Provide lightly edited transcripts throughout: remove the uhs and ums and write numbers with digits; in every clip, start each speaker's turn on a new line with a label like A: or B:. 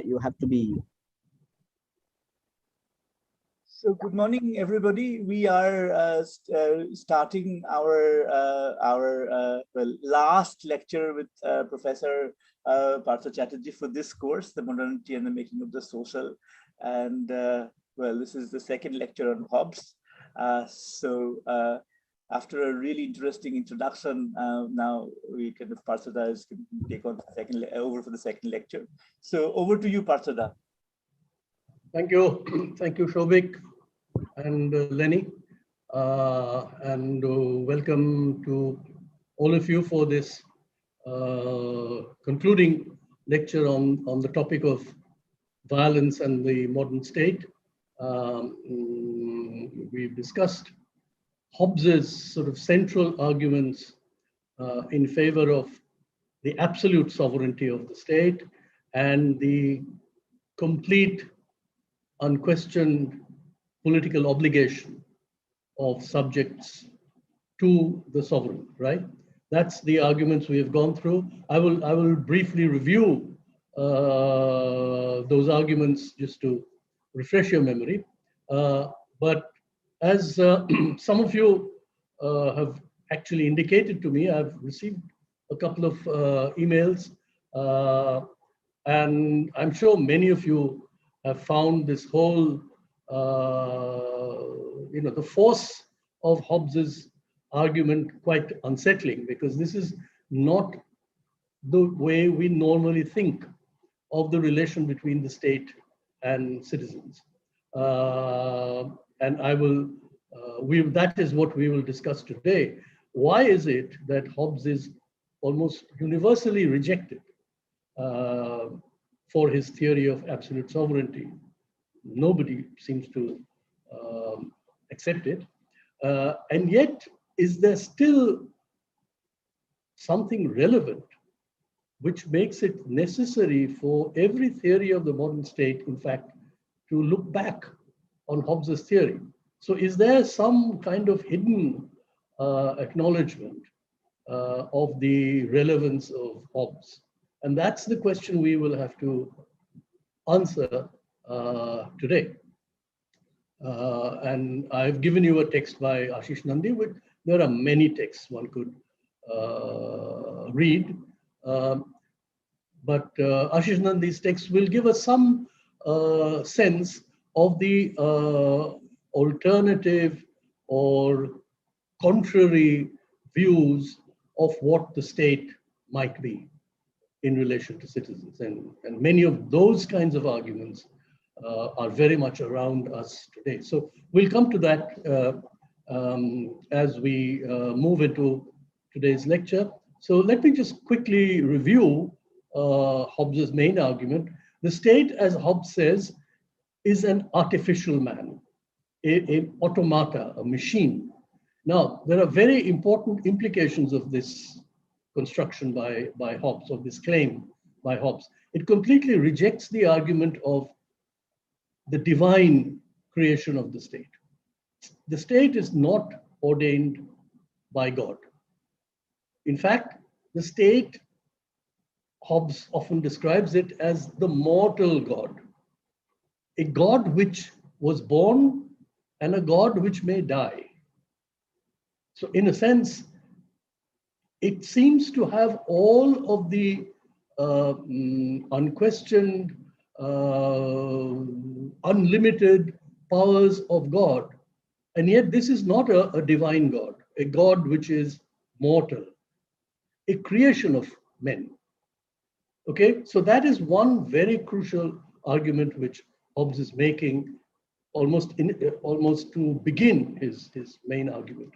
A: you have to be.
B: So good morning, everybody. We are starting our last lecture with Professor Partha Chatterjee for this course, The Modernity and the Making of the Social. And well, this is the second lecture on Hobbes. After a really interesting introduction, now we can, if Partha can take on over for the second lecture. So over to you, Partha.
C: Thank you. Thank you, Shobik and Lenny. And welcome to all of you for this concluding lecture on the topic of violence and the modern state. We've discussed Hobbes's sort of central arguments in favor of the absolute sovereignty of the state and the complete unquestioned political obligation of subjects to the sovereign, right? That's the arguments we have gone through. I will briefly review those arguments just to refresh your memory. But as some of you have actually indicated to me, I've received a couple of emails, and I'm sure many of you have found this whole, the force of Hobbes's argument quite unsettling, because this is not the way we normally think of the relation between the state and citizens. And that is what we will discuss today. Why is it that Hobbes is almost universally rejected for his theory of absolute sovereignty? Nobody seems to accept it. And yet, is there still something relevant which makes it necessary for every theory of the modern state, in fact, to look back on Hobbes's theory? So is there some kind of hidden acknowledgement of the relevance of Hobbes? And that's the question we will have to answer today. And I've given you a text by Ashish Nandi. There are many texts one could read. But Ashish Nandi's text will give us some sense of the alternative or contrary views of what the state might be in relation to citizens. And many of those kinds of arguments are very much around us today. So we'll come to that as we move into today's lecture. So let me just quickly review Hobbes's main argument. The state, as Hobbes says, is an artificial man, an automata, a machine. Now, there are very important implications of this construction by Hobbes, of this claim by Hobbes. It completely rejects the argument of the divine creation of the state. The state is not ordained by God. In fact, the state, Hobbes often describes it as the mortal God, a God which was born and a God which may die. So in a sense, it seems to have all of the unquestioned, unlimited powers of God. And yet this is not a divine God, a God which is mortal, a creation of men. Okay, so that is one very crucial argument which Hobbes is making almost to begin his main argument.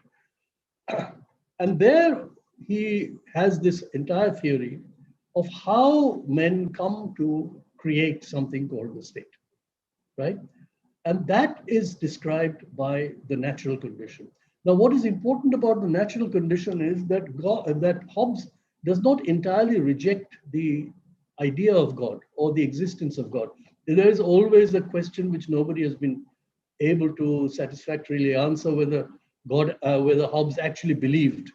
C: And there he has this entire theory of how men come to create something called the state, right? And that is described by the natural condition. Now, what is important about the natural condition is that that Hobbes does not entirely reject the idea of God or the existence of God. There is always a question which nobody has been able to satisfactorily answer, whether Hobbes actually believed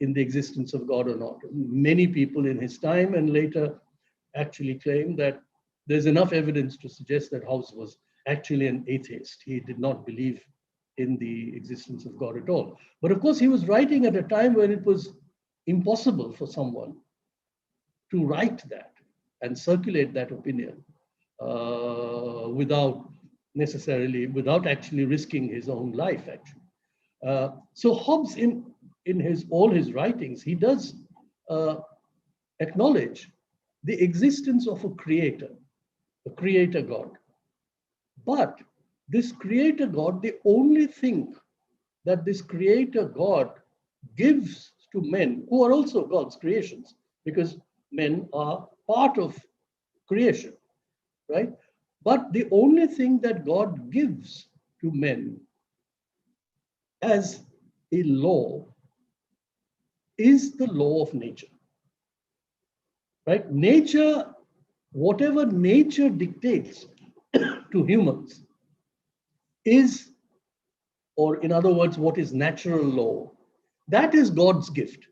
C: in the existence of God or not. Many people in his time and later actually claim that there's enough evidence to suggest that Hobbes was actually an atheist. He did not believe in the existence of God at all. But of course, he was writing at a time when it was impossible for someone to write that and circulate that opinion without actually risking his own life, actually. So Hobbes, in all his writings, he does acknowledge the existence of a creator God. But this creator God, the only thing that this creator God gives to men, who are also God's creations, because men are part of creation, right? But the only thing that God gives to men as a law is the law of nature, right? Nature, whatever nature dictates to humans is, or in other words, what is natural law, that is God's gift,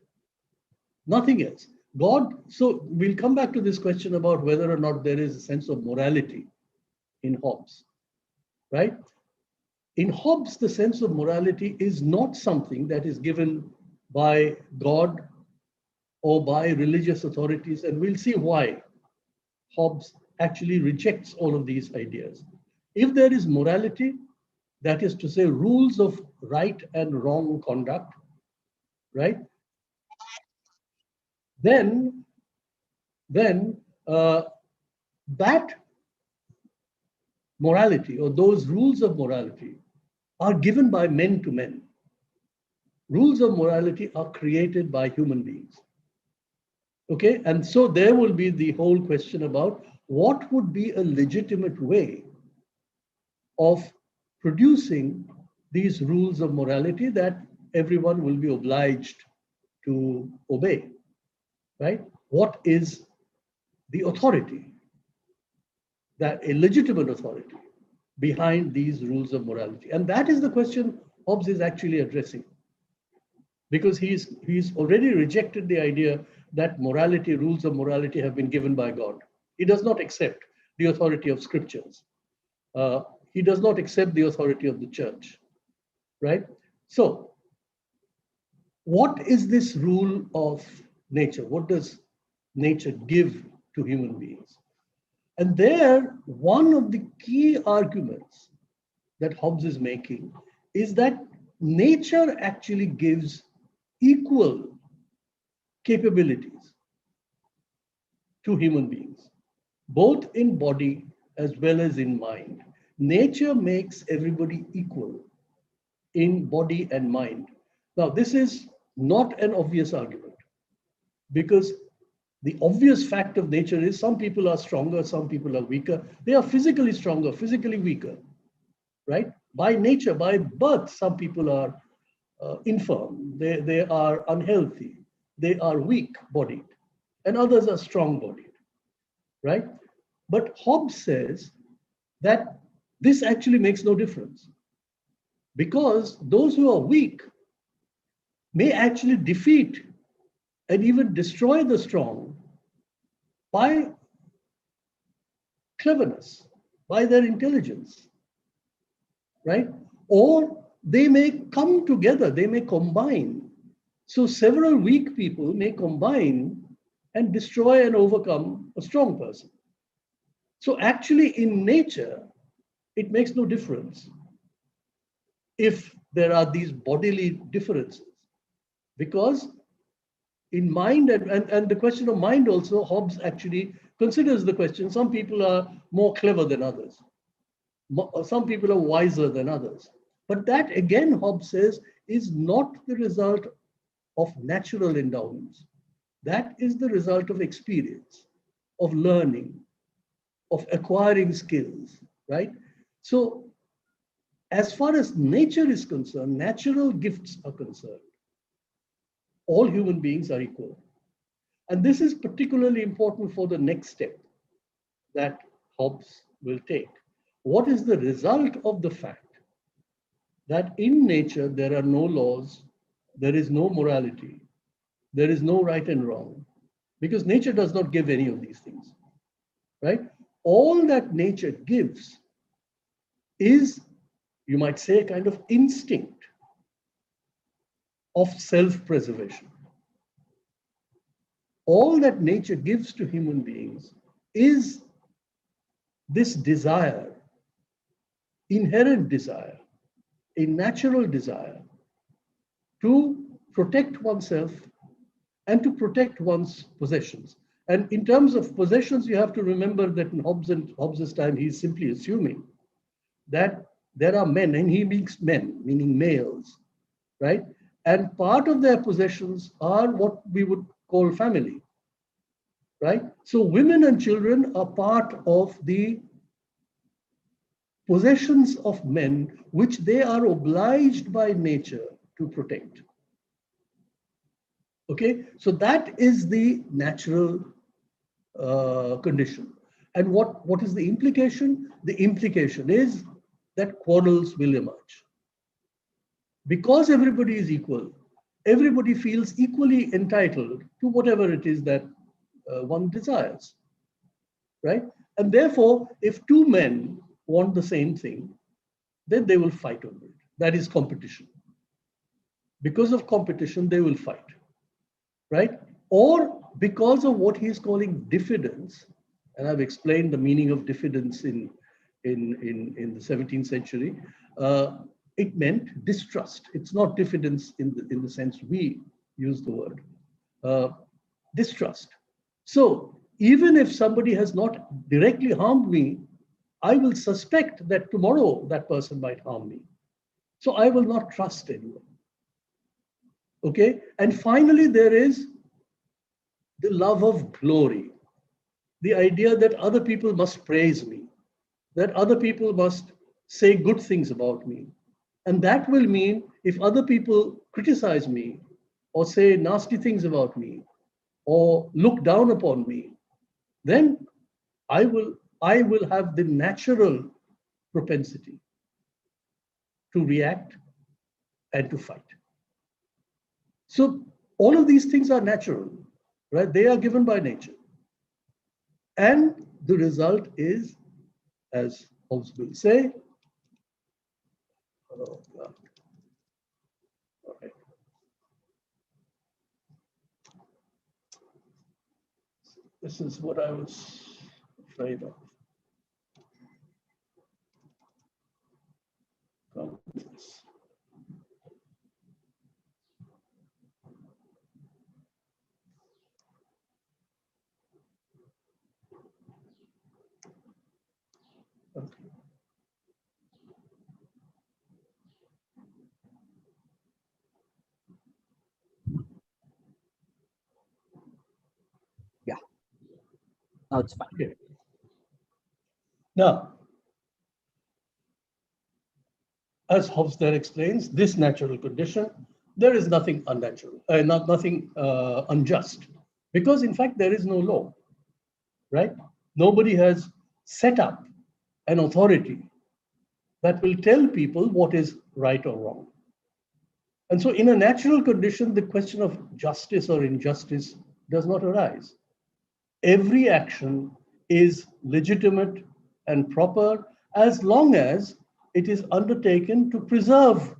C: nothing else. God, so we'll come back to this question about whether or not there is a sense of morality in Hobbes, right? In Hobbes, the sense of morality is not something that is given by God or by religious authorities, and we'll see why Hobbes actually rejects all of these ideas. If there is morality, that is to say, rules of right and wrong conduct, right? Then that morality, or those rules of morality, are given by men to men. Rules of morality are created by human beings. Okay, and so there will be the whole question about what would be a legitimate way of producing these rules of morality that everyone will be obliged to obey, right? What is the authority, that a legitimate authority behind these rules of morality? And that is the question Hobbes is actually addressing, because he's already rejected the idea that morality, rules of morality have been given by God. He does not accept the authority of scriptures. He does not accept the authority of the church, right? So what is this rule of nature? What does nature give to human beings? And there, one of the key arguments that Hobbes is making is that nature actually gives equal capabilities to human beings, both in body as well as in mind. Nature makes everybody equal in body and mind. Now, this is not an obvious argument, because the obvious fact of nature is some people are stronger, some people are weaker. They are physically stronger, physically weaker, right? By nature, by birth, some people are infirm, they are unhealthy, they are weak-bodied, and others are strong-bodied, right? But Hobbes says that this actually makes no difference, because those who are weak may actually defeat and even destroy the strong by cleverness, by their intelligence, right? Or they may come together, they may combine. So several weak people may combine and destroy and overcome a strong person. So actually in nature, it makes no difference if there are these bodily differences, because in mind, and the question of mind also, Hobbes actually considers the question, some people are more clever than others. Some people are wiser than others. But that, again, Hobbes says, is not the result of natural endowments. That is the result of experience, of learning, of acquiring skills, right? So as far as nature is concerned, natural gifts are concerned, all human beings are equal. And this is particularly important for the next step that Hobbes will take. What is the result of the fact that in nature there are no laws, there is no morality, there is no right and wrong, because nature does not give any of these things, right? all that nature gives is, you might say, a kind of instinct of self-preservation. All that nature gives to human beings is this desire, inherent desire, a natural desire to protect oneself and to protect one's possessions. And in terms of possessions, you have to remember that in Hobbes's time, he's simply assuming that there are men, and he means men, meaning males, right? And part of their possessions are what we would call family, right? So women and children are part of the possessions of men, which they are obliged by nature to protect. Okay, so that is the natural condition. And what is the implication? The implication is that quarrels will emerge. Because everybody is equal, everybody feels equally entitled to whatever it is that one desires, right? And therefore, if two men want the same thing, then they will fight over it. That is competition. Because of competition, they will fight, right? Or because of what he's calling diffidence, and I've explained the meaning of diffidence in the 17th century, it meant distrust. It's not diffidence in the sense we use the word, distrust. So even if somebody has not directly harmed me, I will suspect that tomorrow that person might harm me. So I will not trust anyone. Okay, and finally there is the love of glory, the idea that other people must praise me, that other people must say good things about me. And that will mean if other people criticize me or say nasty things about me or look down upon me, then I will have the natural propensity to react and to fight. So all of these things are natural, right? They are given by nature. And the result is, as Hobbes will say, this is what I was afraid of. Okay.
B: Yeah. Now it's fine.
C: Okay. Now, as Hobbes there explains, this natural condition, there is nothing unnatural, nothing unjust, because in fact there is no law, right? Nobody has set up an authority that will tell people what is right or wrong. And so in a natural condition, the question of justice or injustice does not arise. Every action is legitimate and proper as long as it is undertaken to preserve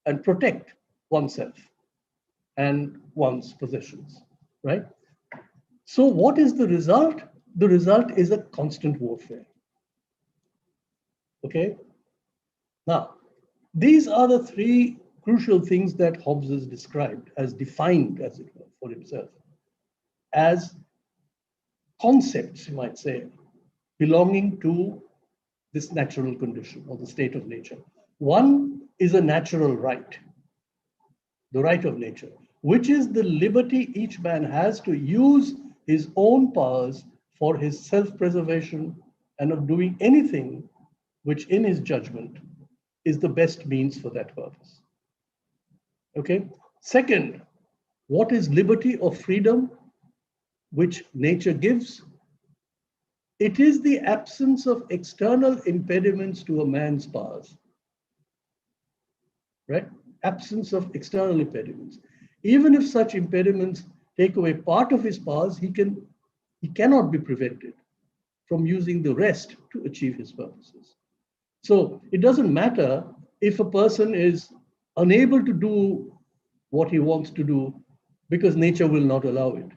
C: and protect oneself and one's possessions, right? So what is the result? The result is a constant warfare. Okay? Now, these are the three crucial things that Hobbes has described, as defined, as it were, for himself, as concepts, you might say, belonging to this natural condition or the state of nature. One is a natural right, the right of nature, which is the liberty each man has to use his own powers for his self-preservation and of doing anything which in his judgment is the best means for that purpose. Okay. Second, what is liberty or freedom which nature gives? It is the absence of external impediments to a man's powers, right? Absence of external impediments. Even if such impediments take away part of his powers, he cannot be prevented. from using the rest to achieve his purposes. So it doesn't matter if a person is unable to do what he wants to do because nature will not allow it,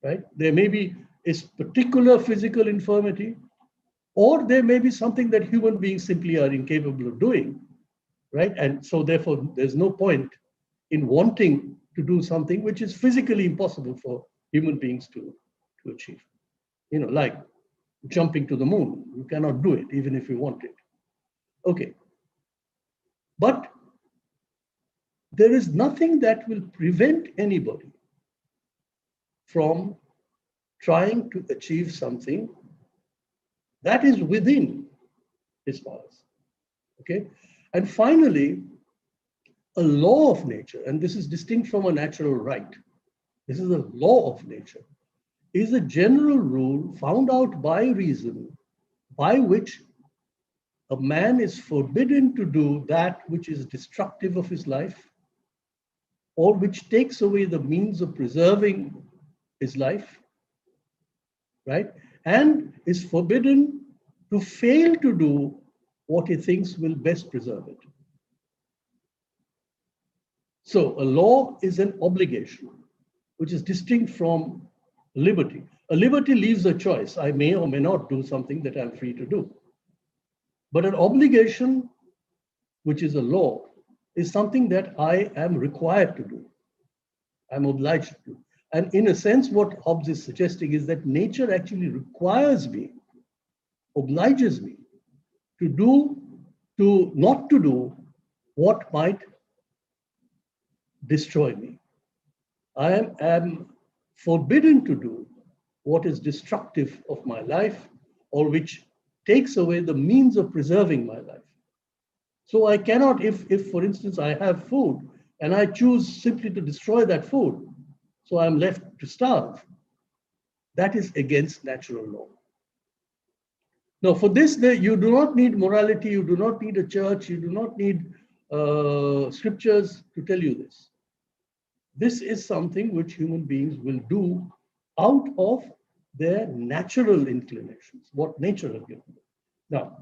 C: right? There may be a particular physical infirmity, or there may be something that human beings simply are incapable of doing, right? And so therefore, there's no point in wanting to do something which is physically impossible for human beings to achieve. You know, like jumping to the moon. You cannot do it, even if you want it. Okay. But there is nothing that will prevent anybody from trying to achieve something that is within his powers. Okay. And finally, a law of nature, and this is distinct from a natural right, this is a law of nature, is a general rule found out by reason by which a man is forbidden to do that which is destructive of his life or which takes away the means of preserving his life, right? And is forbidden to fail to do what he thinks will best preserve it. So a law is an obligation, which is distinct from liberty. A liberty leaves a choice. I may or may not do something that I'm free to do. But an obligation, which is a law, is something that I am required to do. I'm obliged to do. And in a sense, what Hobbes is suggesting is that nature actually requires me, obliges me not to do what might destroy me. I am forbidden to do what is destructive of my life or which takes away the means of preserving my life. So I cannot, if for instance, I have food and I choose simply to destroy that food, so I'm left to starve, that is against natural law. Now, for this, you do not need morality, you do not need a church, you do not need scriptures to tell you this. This is something which human beings will do out of their natural inclinations, what nature has given them. Now,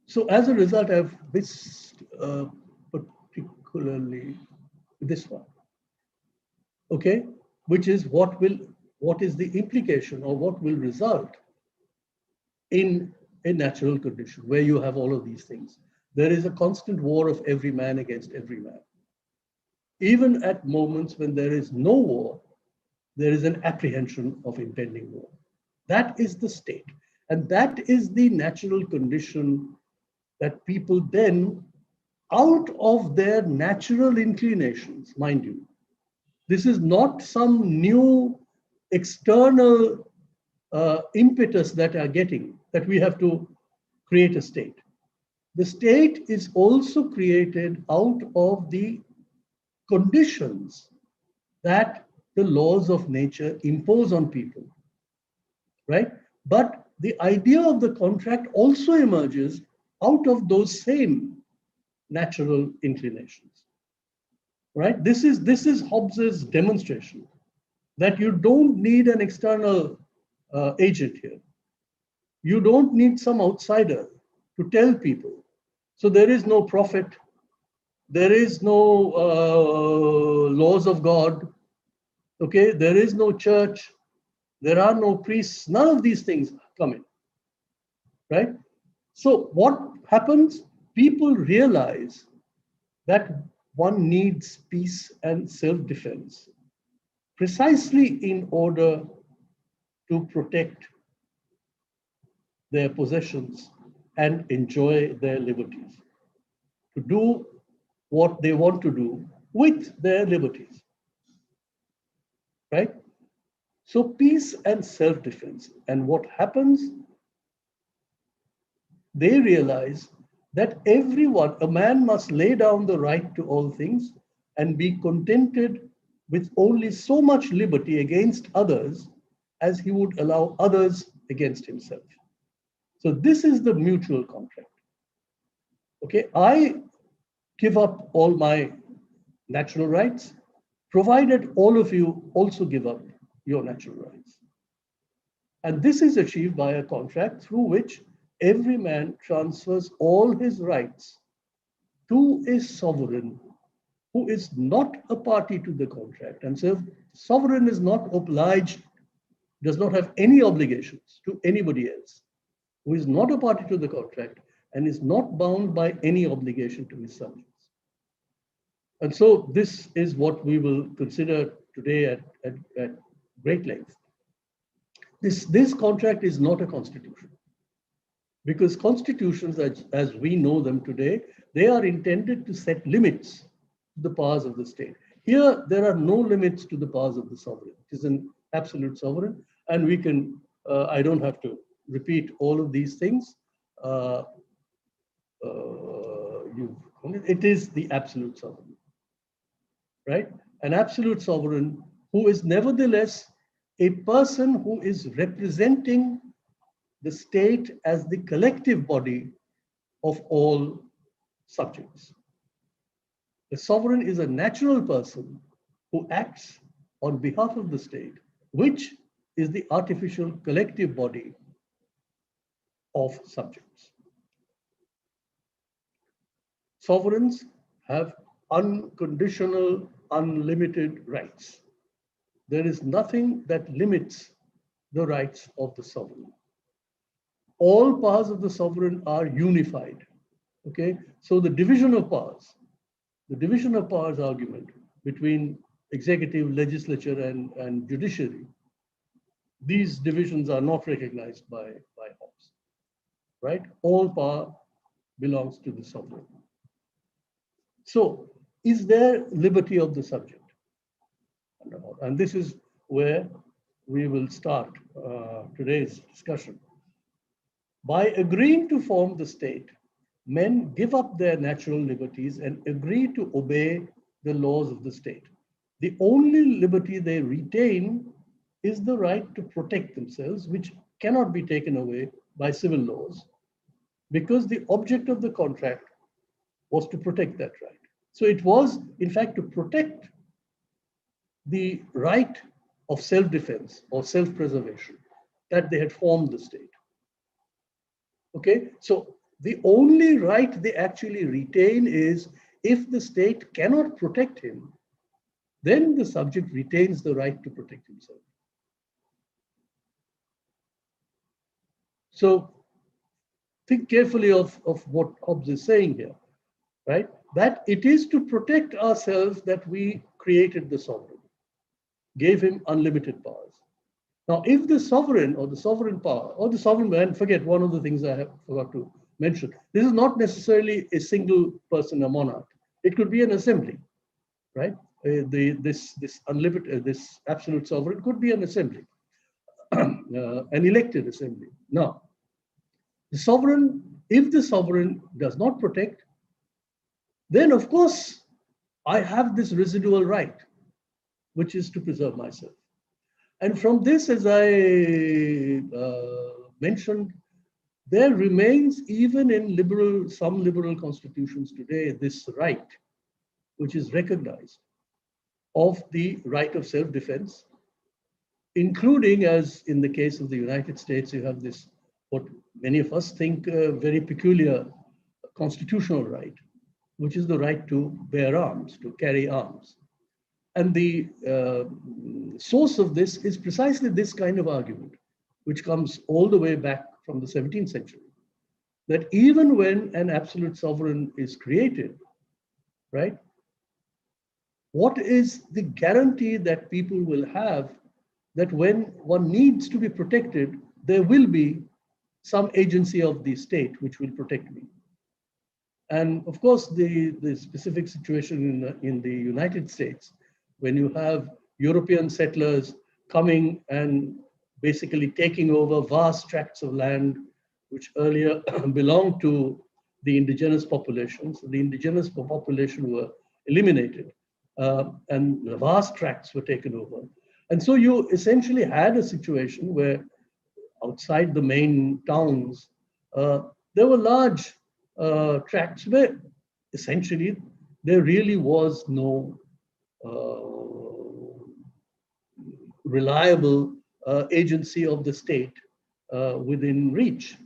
C: so as a result, I've missed particularly this one, okay, which is what is the implication or what will result in a natural condition where you have all of these things. There is a constant war of every man against every man. Even at moments when there is no war, there is an apprehension of impending war. That is the state. And that is the natural condition that people then, out of their natural inclinations, mind you, this is not some new external impetus that are getting, that we have to create a state. The state is also created out of the conditions that the laws of nature impose on people, right? But the idea of the contract also emerges out of those same natural inclinations, right? This is Hobbes's demonstration that you don't need an external agent here. You don't need some outsider to tell people. So there is no prophet, there is no laws of God, okay? There is no church, there are no priests, none of these things come in, right? So what happens? People realize that one needs peace and self-defense precisely in order to protect their possessions and enjoy their liberties, to do what they want to do with their liberties, right? So peace and self-defense. And what happens? They realize that everyone, a man must lay down the right to all things and be contented with only so much liberty against others as he would allow others against himself. So this is the mutual contract. Okay, I give up all my natural rights provided all of you also give up your natural rights. And this is achieved by a contract through which every man transfers all his rights to a sovereign who is not a party to the contract. And so sovereign is not obliged, does not have any obligations to anybody else, who is not a party to the contract and is not bound by any obligation to his subjects. And so this is what we will consider today at great length. This contract is not a constitution, because constitutions, as we know them today, they are intended to set limits to the powers of the state. Here, there are no limits to the powers of the sovereign. It is an absolute sovereign, and we can, I don't have to repeat all of these things. It is the absolute sovereign, right? An absolute sovereign who is nevertheless a person who is representing the state as the collective body of all subjects. The sovereign is a natural person who acts on behalf of the state, which is the artificial collective body of subjects. Sovereigns have unconditional, unlimited rights. There is nothing that limits the rights of the sovereign. All powers of the sovereign are unified. Okay, so the division of powers argument between executive, legislature, and judiciary, these divisions are not recognized by Hobbes, right? All power belongs to the sovereign. So, is there liberty of the subject? And this is where we will start today's discussion. By agreeing to form the state, men give up their natural liberties and agree to obey the laws of the state. The only liberty they retain is the right to protect themselves, which cannot be taken away by civil laws, because the object of the contract was to protect that right. So it was, in fact, to protect the right of self-defense or self-preservation that they had formed the state. Okay, so the only right they actually retain is if the state cannot protect him, then the subject retains the right to protect himself. So think carefully of what Hobbes is saying here, right? That it is to protect ourselves that we created the sovereign, gave him unlimited powers. Now, if the sovereign or the sovereign power or the sovereign man, forget one of the things I have forgot to mention, this is not necessarily a single person, a monarch. It could be an assembly, right? This unlimited, this absolute sovereign could be an assembly, an elected assembly. Now, the sovereign, if the sovereign does not protect, then of course I have this residual right, which is to preserve myself. And from this, as I mentioned, there remains, even in some liberal constitutions today, this right, which is recognized, of the right of self-defense, including, as in the case of the United States, you have this, what many of us think very peculiar constitutional right, which is the right to bear arms, to carry arms. And the source of this is precisely this kind of argument, which comes all the way back from the 17th century, that even when an absolute sovereign is created, right, what is the guarantee that people will have that when one needs to be protected, there will be some agency of the state which will protect me? And of course, the specific situation in the United States, when you have European settlers coming and basically taking over vast tracts of land, which earlier belonged to the indigenous populations. The indigenous population were eliminated and vast tracts were taken over. And so you essentially had a situation where outside the main towns, there were large tracts where essentially there really was no reliable agency of the state within reach.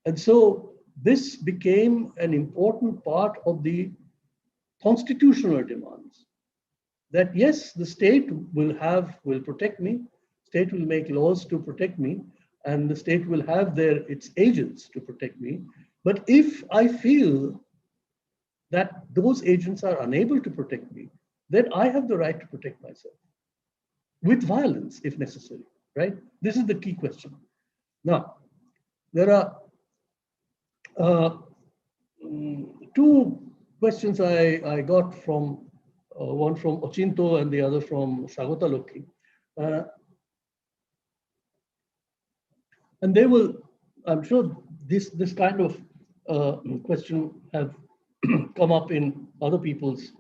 C: And so this became an important part of the constitutional demands that yes, the state will protect me, state will make laws to protect me, and the state will have its agents to protect me. But if I feel that those agents are unable to protect me, then I have the right to protect myself with violence if necessary, right? This is the key question. Now, there are two questions I got from, one from Ochinto and the other from Sagota Lokhi. And they will, I'm sure this kind of question have come up in other people's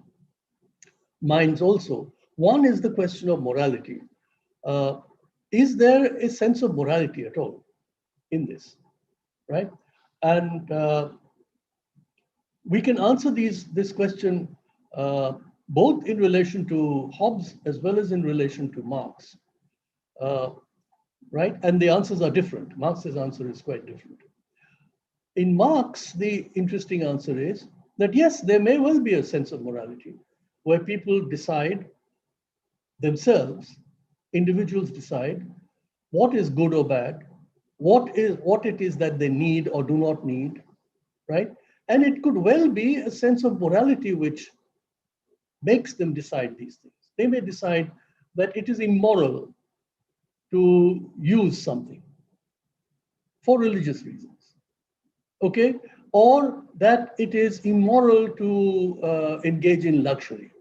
C: minds also. One is the question of morality. Is there a sense of morality at all in this, right? And we can answer this question both in relation to Hobbes as well as in relation to Marx, right? And the answers are different. Marx's answer is quite different. In Marx, the interesting answer is that yes, there may well be a sense of morality where people decide themselves, individuals decide what is good or bad, what it is that they need or do not need, right? And it could well be a sense of morality which makes them decide these things. They may decide that it is immoral to use something for religious reasons, okay? Or that it is immoral to engage in luxury.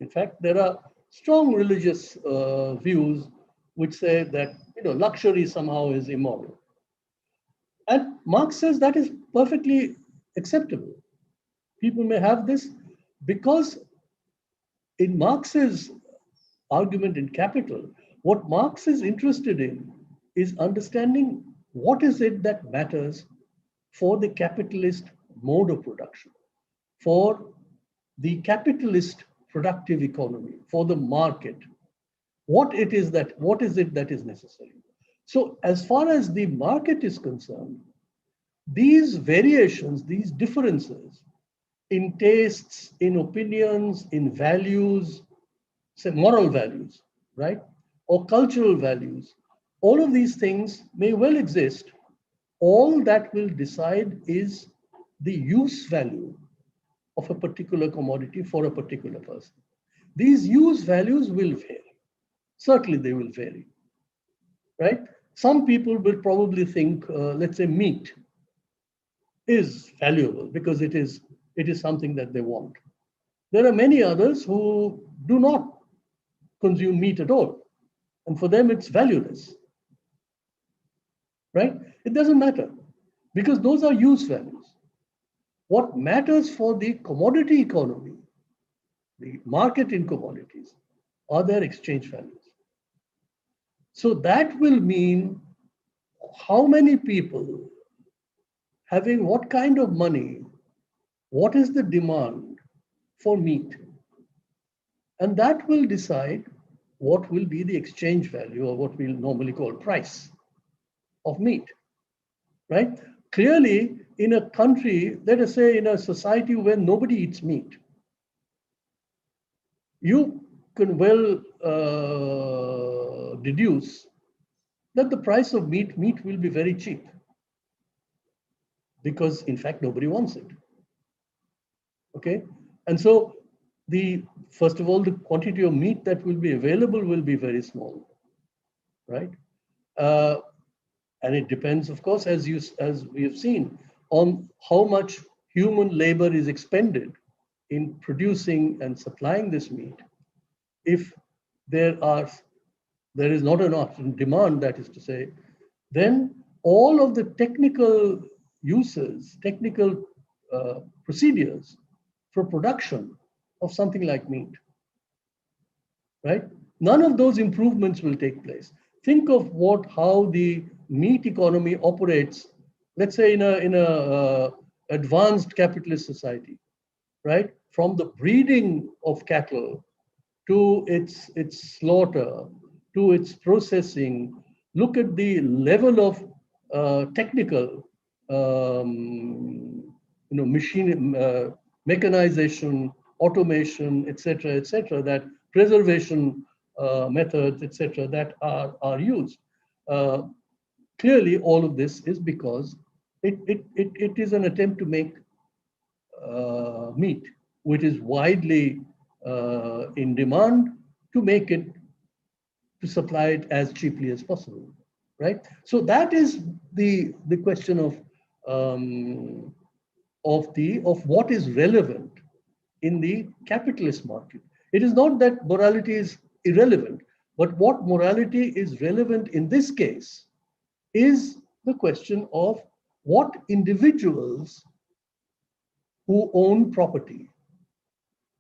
C: In fact, there are strong religious views which say that luxury somehow is immoral. And Marx says that is perfectly acceptable. People may have this because in Marx's argument in Capital, what Marx is interested in is understanding what is it that matters for the capitalist mode of production, for the capitalist productive economy, for the market. What is it that is necessary? So as far as the market is concerned, these variations, these differences in tastes, in opinions, in values, say moral values, right? Or cultural values, all of these things may well exist. All that will decide is the use value of a particular commodity for a particular person. These use values will vary. Certainly they will vary, right? Some people will probably think, let's say meat is valuable because it is something that they want. There are many others who do not consume meat at all. And for them, it's valueless, right? It doesn't matter because those are use values. What matters for the commodity economy, the market in commodities, are their exchange values. So that will mean how many people having what kind of money, what is the demand for meat? And that will decide what will be the exchange value or what we'll normally call price of meat, right? Clearly, in a country, let us say in a society where nobody eats meat, you can well deduce that the price of meat will be very cheap because in fact, nobody wants it, okay? And so first of all, the quantity of meat that will be available will be very small, right? And it depends, of course, as we have seen, on how much human labor is expended in producing and supplying this meat. If there is not enough demand, that is to say, then all of the technical uses, technical procedures for production of something like meat, right? None of those improvements will take place. Think of how the meat economy operates, let's say in a advanced capitalist society, right? From the breeding of cattle to its slaughter, to its processing. Look at the level of technical, machine mechanization, automation, etc., that preservation methods, etc., that are used. Clearly, all of this is because it is an attempt to make meat, which is widely in demand, to make it, to supply it as cheaply as possible, right? So that is the question of what is relevant in the capitalist market. It is not that morality is irrelevant, but what morality is relevant in this case is the question of what individuals who own property,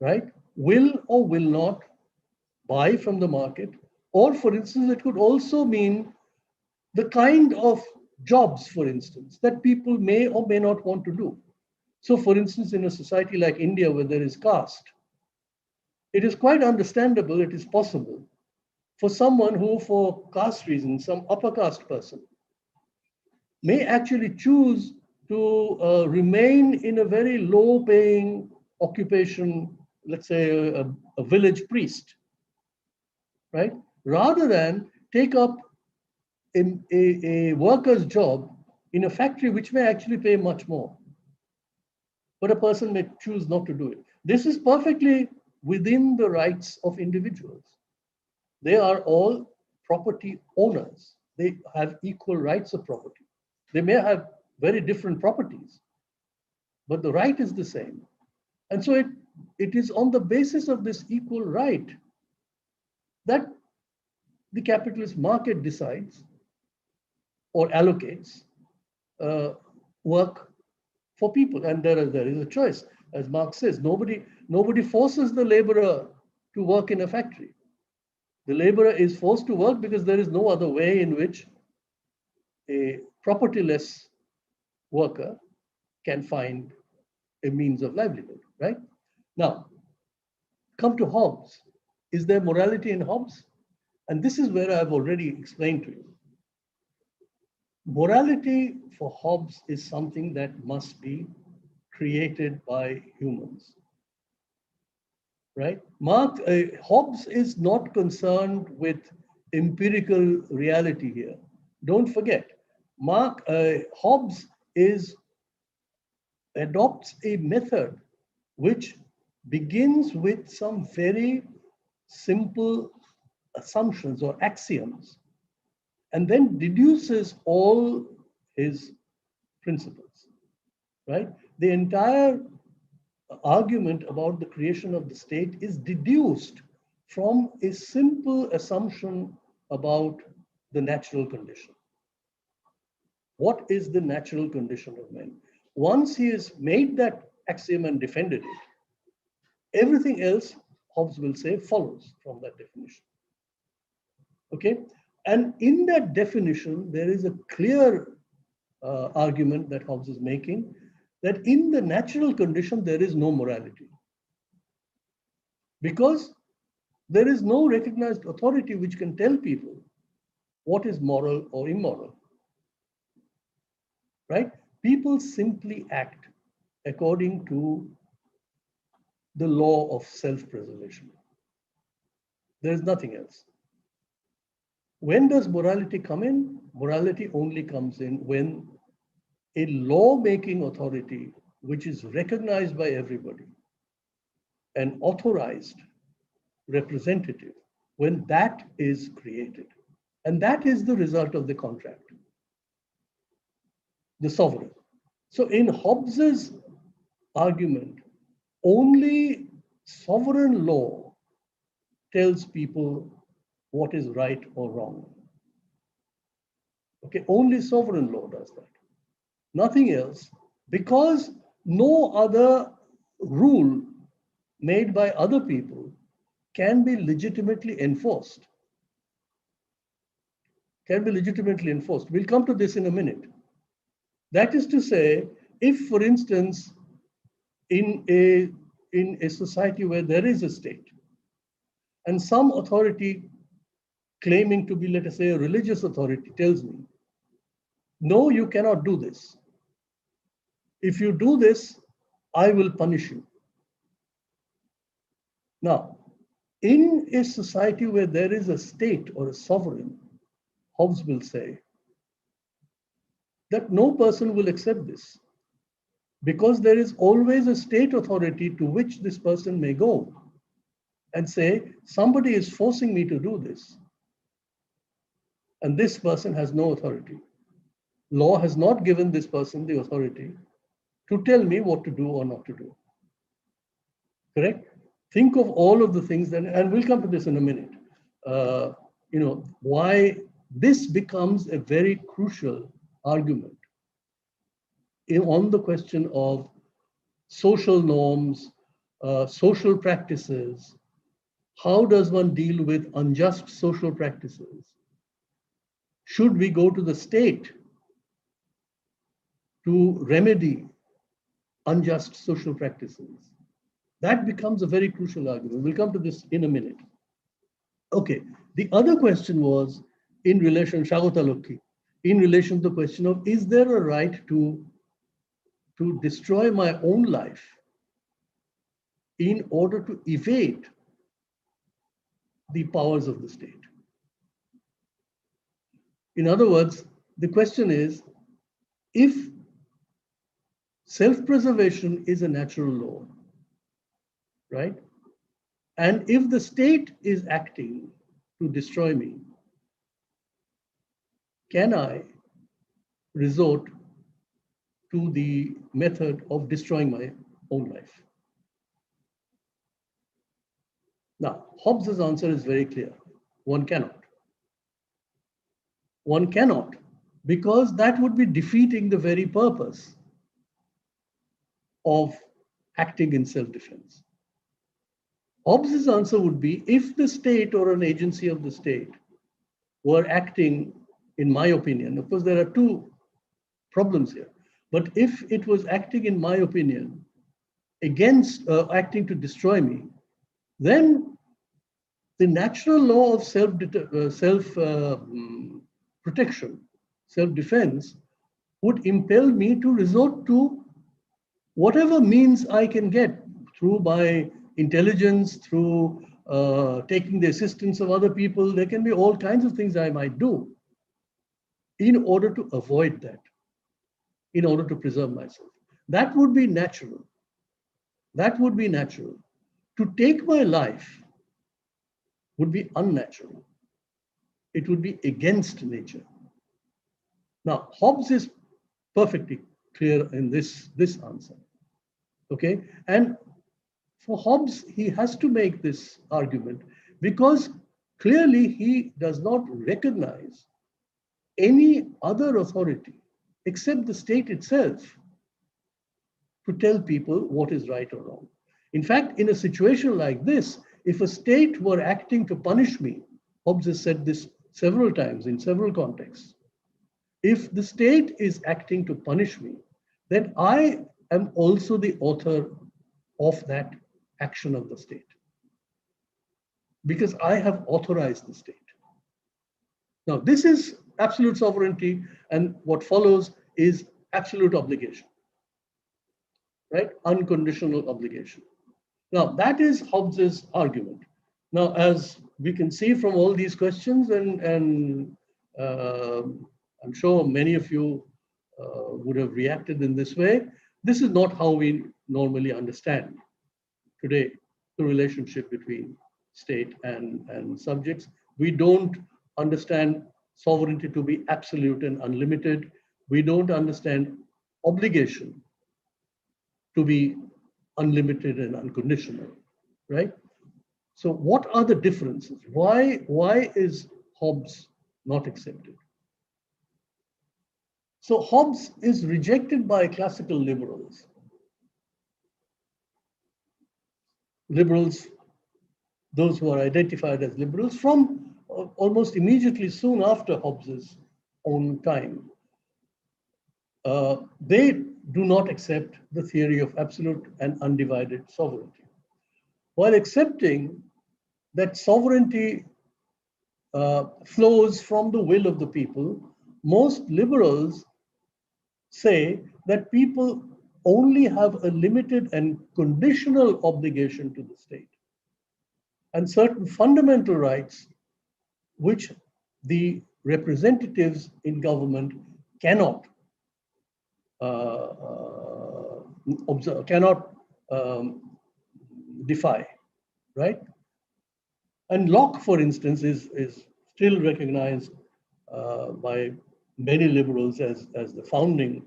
C: right, will or will not buy from the market. Or, for instance, it could also mean the kind of jobs, for instance, that people may or may not want to do. So, for instance, in a society like India, where there is caste, it is quite understandable, it is possible for someone who, for caste reasons, some upper caste person, may actually choose to remain in a very low-paying occupation, let's say a village priest, right? Rather than take up a worker's job in a factory which may actually pay much more. But a person may choose not to do it. This is perfectly within the rights of individuals. They are all property owners. They have equal rights of property. They may have very different properties, but the right is the same. And so it is on the basis of this equal right that the capitalist market decides or allocates work for people. And there is a choice. As Marx says, nobody forces the laborer to work in a factory. The laborer is forced to work because there is no other way in which a propertyless worker can find a means of livelihood, right? Now, come to Hobbes. Is there morality in Hobbes? And this is where I've already explained to you. Morality for Hobbes is something that must be created by humans, right? Hobbes is not concerned with empirical reality here. Don't forget, Hobbes adopts a method which begins with some very simple assumptions or axioms, and then deduces all his principles, right? The entire argument about the creation of the state is deduced from a simple assumption about the natural condition. What is the natural condition of men? Once he has made that axiom and defended it, everything else, Hobbes will say, follows from that definition. Okay? And in that definition, there is a clear argument that Hobbes is making, that in the natural condition, there is no morality. Because there is no recognized authority which can tell people what is moral or immoral. Right? People simply act according to the law of self-preservation. There is nothing else. When does morality come in? Morality only comes in when a law-making authority, which is recognized by everybody, an authorized representative, when that is created. And that is the result of the contract, the sovereign. So in Hobbes's argument, only sovereign law tells people what is right or wrong. Okay, only sovereign law does that. Nothing else, because no other rule made by other people can be legitimately enforced. Can be legitimately enforced. We'll come to this in a minute. That is to say, if, for instance, in a society where there is a state, and some authority claiming to be, let us say, a religious authority tells me, no, you cannot do this. If you do this, I will punish you. Now, in a society where there is a state or a sovereign, Hobbes will say that no person will accept this, because there is always a state authority to which this person may go and say, somebody is forcing me to do this, and this person has no authority. Law has not given this person the authority to tell me what to do or not to do. Correct? Think of all of the things that, and we'll come to this in a minute, why this becomes a very crucial argument on the question of social norms, social practices. How does one deal with unjust social practices? Should we go to the state to remedy unjust social practices? That becomes a very crucial argument. We'll come to this in a minute. Okay, the other question was in relation, Shagotalokhi, in relation to the question of, is there a right to destroy my own life in order to evade the powers of the state? In other words, the question is, if self-preservation is a natural law, right? And if the state is acting to destroy me, can I resort to the method of destroying my own life? Now, Hobbes' answer is very clear. One cannot. One cannot, because that would be defeating the very purpose of acting in self-defense. Hobbes' answer would be, if the state or an agency of the state were acting, in my opinion, of course, there are two problems here, but if it was acting, in my opinion, against acting to destroy me, then the natural law of self-protection, self-defense, would impel me to resort to whatever means I can get through my intelligence, through taking the assistance of other people. There can be all kinds of things I might do in order to avoid that, in order to preserve myself. That would be natural. That would be natural. To take my life would be unnatural. It would be against nature. Now, Hobbes is perfectly clear in this answer. Okay, and for Hobbes, he has to make this argument because clearly he does not recognize any other authority except the state itself to tell people what is right or wrong. In fact, in a situation like this, if a state were acting to punish me, Hobbes has said this several times in several contexts, if the state is acting to punish me, then I am also the author of that action of the state, because I have authorized the state. Now, this is absolute sovereignty, and what follows is absolute obligation, right? Unconditional obligation. Now, that is Hobbes' argument. Now, as we can see from all these questions, and I'm sure many of you would have reacted in this way, this is not how we normally understand today the relationship between state and subjects. We don't understand sovereignty to be absolute and unlimited. We don't understand obligation to be unlimited and unconditional, right? So what are the differences? Why is Hobbes not accepted? So Hobbes is rejected by classical liberals. Liberals, those who are identified as liberals, from almost immediately soon after Hobbes' own time. They do not accept the theory of absolute and undivided sovereignty. While accepting that sovereignty flows from the will of the people, most liberals say that people only have a limited and conditional obligation to the state, and certain fundamental rights which the representatives in government cannot observe, cannot defy, right? And Locke, for instance, is still recognized by many liberals as the founding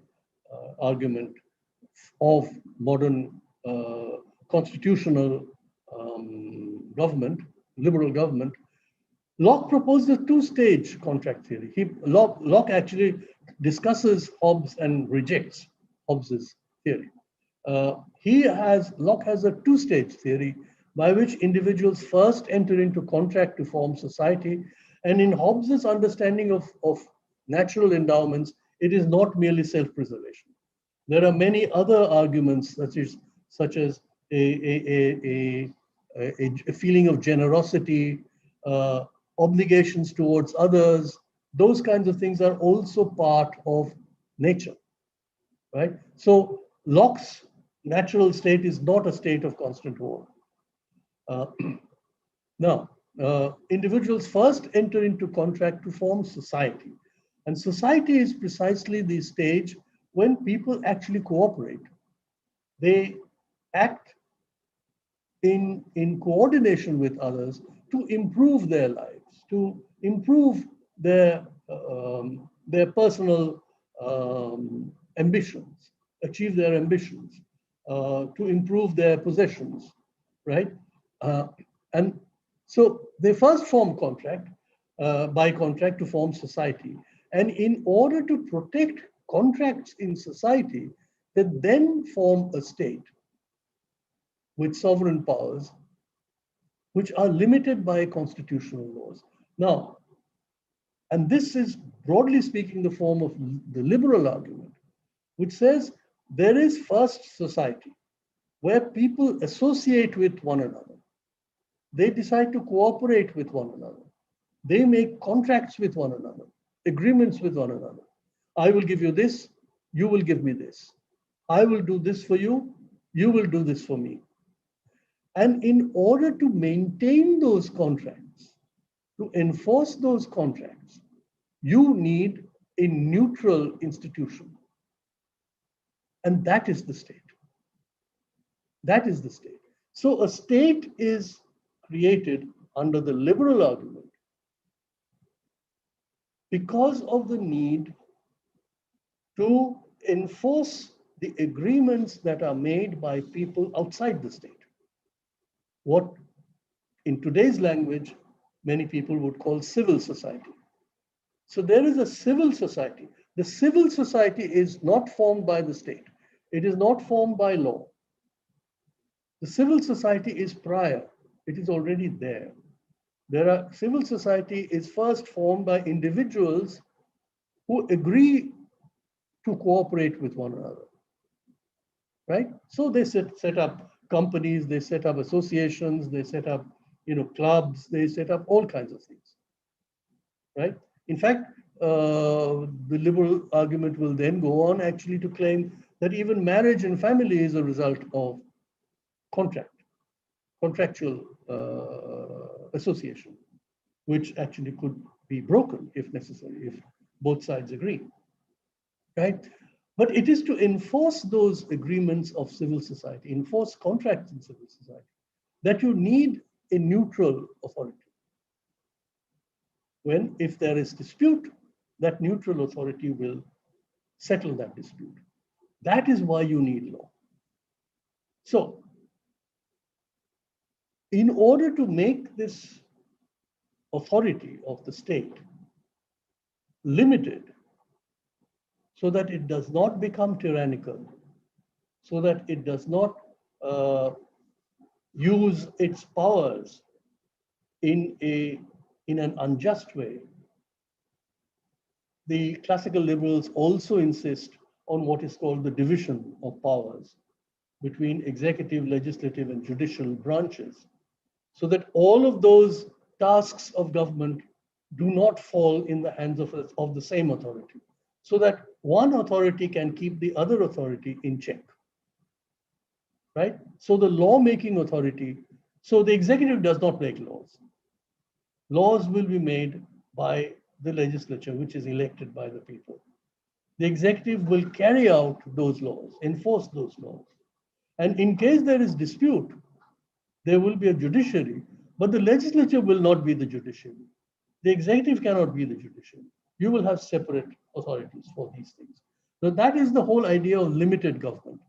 C: argument of modern constitutional government, liberal government. Locke proposed a two-stage contract theory. Locke actually discusses Hobbes and rejects Hobbes's theory. Locke has a two-stage theory by which individuals first enter into contract to form society. And in Hobbes's understanding of natural endowments, it is not merely self-preservation. There are many other arguments, such as a feeling of generosity, obligations towards others. Those kinds of things are also part of nature, right? So Locke's natural state is not a state of constant war. Now, individuals first enter into contract to form society. And society is precisely the stage when people actually cooperate. They act in coordination with others to improve their lives, to improve their personal ambitions, achieve their ambitions, to improve their possessions, right? And so they first form contract, by contract to form society. And in order to protect contracts in society, they then form a state with sovereign powers, which are limited by constitutional laws. Now, and this is broadly speaking the form of the liberal argument, which says there is first society where people associate with one another. They decide to cooperate with one another. They make contracts with one another, agreements with one another. I will give you this, you will give me this. I will do this for you, you will do this for me. And in order to maintain those contracts, to enforce those contracts, you need a neutral institution. And that is the state. That is the state. So a state is created under the liberal argument because of the need to enforce the agreements that are made by people outside the state. What in today's language, many people would call civil society. So there is a civil society. The civil society is not formed by the state. It is not formed by law. The civil society is prior. It is already there. Civil society is first formed by individuals who agree to cooperate with one another, right? So they set up companies, they set up associations, they set up, clubs, they set up all kinds of things, right? In fact, the liberal argument will then go on actually to claim that even marriage and family is a result of contractual association, which actually could be broken if necessary, if both sides agree, right? But it is to enforce those agreements of civil society, enforce contracts in civil society, that you need a neutral authority. If there is dispute, that neutral authority will settle that dispute. That is why you need law. So, in order to make this authority of the state limited, so that it does not become tyrannical, so that it does not use its powers in an unjust way, the classical liberals also insist on what is called the division of powers between executive, legislative, and judicial branches. so that all of those tasks of government do not fall in the hands of the same authority, so that one authority can keep the other authority in check, right? So the lawmaking authority, so the executive does not make laws. Laws will be made by the legislature, which is elected by the people. The executive will carry out those laws, enforce those laws. And in case there is dispute, there will be a judiciary, but the legislature will not be the judiciary. The executive cannot be the judiciary. You will have separate authorities for these things. So that is the whole idea of limited government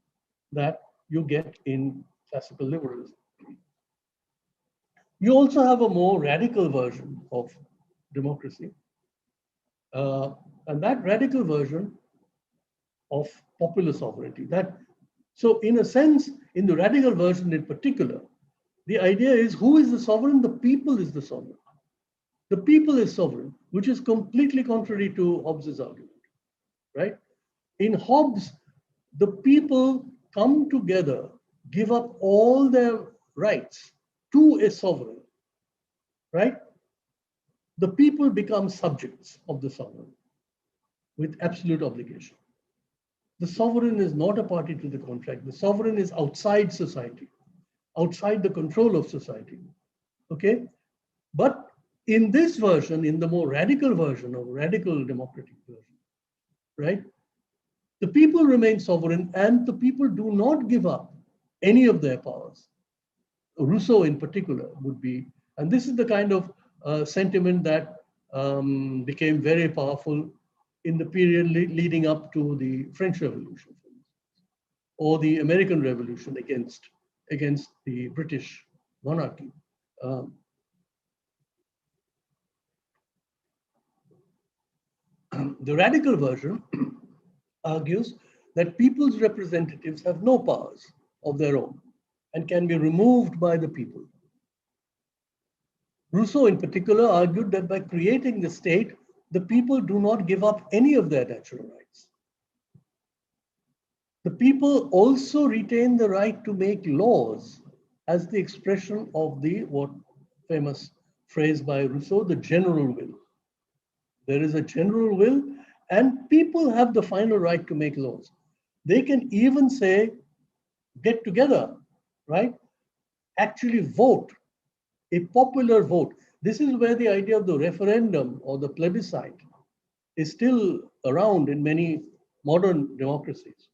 C: that you get in classical liberalism. You also have a more radical version of democracy. And that radical version of popular sovereignty. So in a sense, in the radical version in particular, the idea is who is the sovereign? The people is the sovereign. The people is sovereign, which is completely contrary to Hobbes's argument, right? In Hobbes, the people come together, give up all their rights to a sovereign, right? The people become subjects of the sovereign with absolute obligation. The sovereign is not a party to the contract. The sovereign is outside society, outside the control of society, okay? But in this version, in the more radical version of radical democratic version, right? The people remain sovereign and the people do not give up any of their powers. Rousseau in particular would be, and this is the kind of sentiment that became very powerful in the period leading up to the French Revolution, or the American Revolution against the British monarchy. The radical version argues that people's representatives have no powers of their own and can be removed by the people. Rousseau in particular argued that by creating the state, the people do not give up any of their natural rights. The people also retain the right to make laws as the expression of the what famous phrase by Rousseau, the general will. There is a general will and people have the final right to make laws. They can even say, get together, right? Actually vote, a popular vote. This is where the idea of the referendum or the plebiscite is still around in many modern democracies,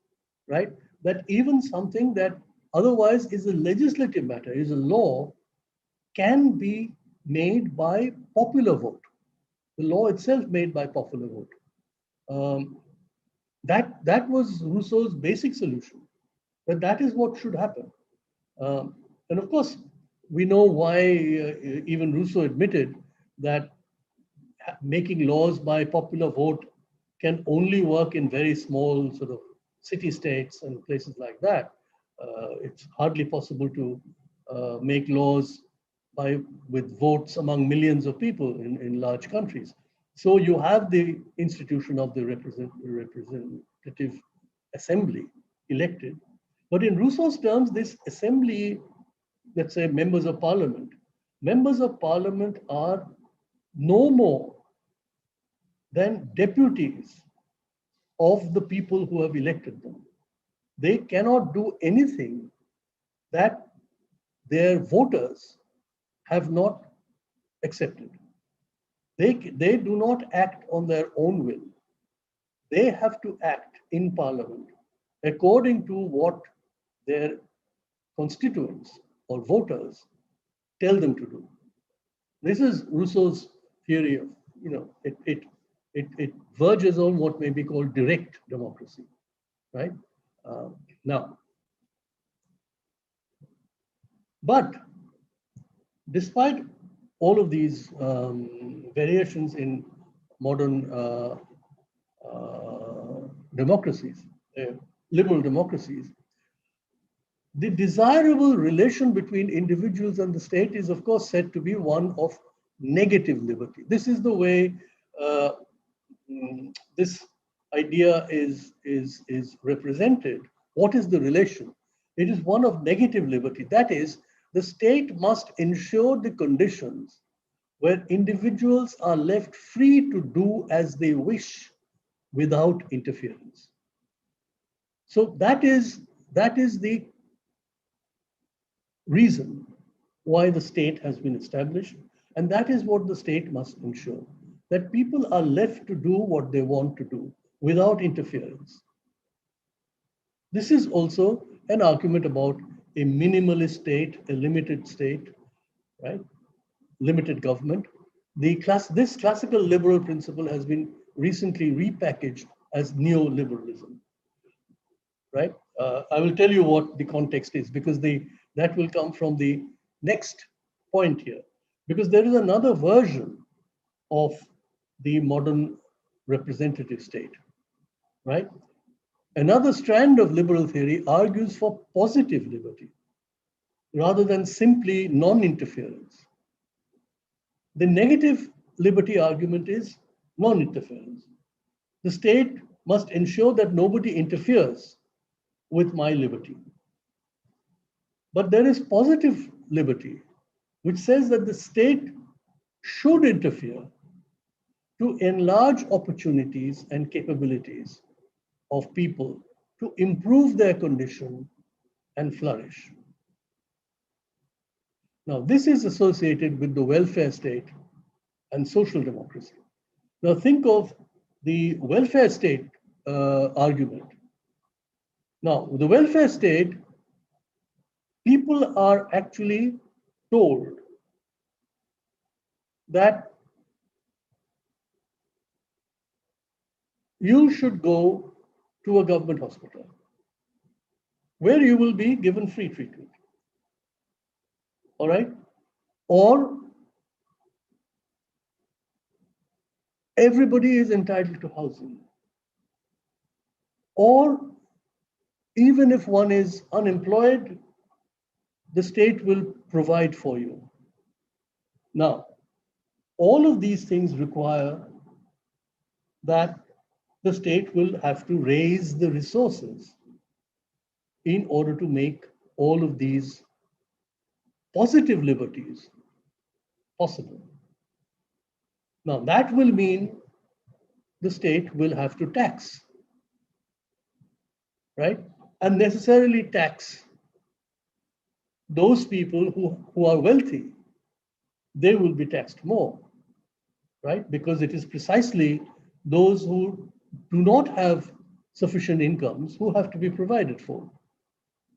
C: right? That even something that otherwise is a legislative matter, is a law, can be made by popular vote. The law itself made by popular vote. That was Rousseau's basic solution, that is what should happen. And of course, we know why even Rousseau admitted that making laws by popular vote can only work in very small sort of city-states and places like that. It's hardly possible to make laws with votes among millions of people in large countries. So you have the institution of the representative assembly elected. But in Rousseau's terms, this assembly, let's say members of parliament are no more than deputies of the people who have elected them. They cannot do anything that their voters have not accepted. They do not act on their own will. They have to act in parliament according to what their constituents or voters tell them to do. This is Rousseau's theory of, it verges on what may be called direct democracy, right? But despite all of these variations in modern democracies, liberal democracies, the desirable relation between individuals and the state is, of course, said to be one of negative liberty. This is the way this idea is represented. What is the relation? It is one of negative liberty. That is, the state must ensure the conditions where individuals are left free to do as they wish without interference. So that is the reason why the state has been established, and that is what the state must ensure, that people are left to do what they want to do without interference. This is also an argument about a minimalist state, a limited state, right? Limited government. This classical liberal principle has been recently repackaged as neoliberalism, right? I will tell you what the context is, because that will come from the next point here. Because there is another version of the modern representative state, right? Another strand of liberal theory argues for positive liberty rather than simply non-interference. The negative liberty argument is non-interference. The state must ensure that nobody interferes with my liberty. But there is positive liberty, which says that the state should interfere to enlarge opportunities and capabilities of people to improve their condition and flourish. Now, this is associated with the welfare state and social democracy. Now, think of the welfare state argument. Now, the welfare state, people are actually told that you should go to a government hospital where you will be given free treatment. All right? Or everybody is entitled to housing. Or even if one is unemployed, the state will provide for you. Now, all of these things require that the state will have to raise the resources in order to make all of these positive liberties possible. Now, that will mean the state will have to tax, right? Unnecessarily tax those people who are wealthy. They will be taxed more, right? Because it is precisely those who do not have sufficient incomes who have to be provided for,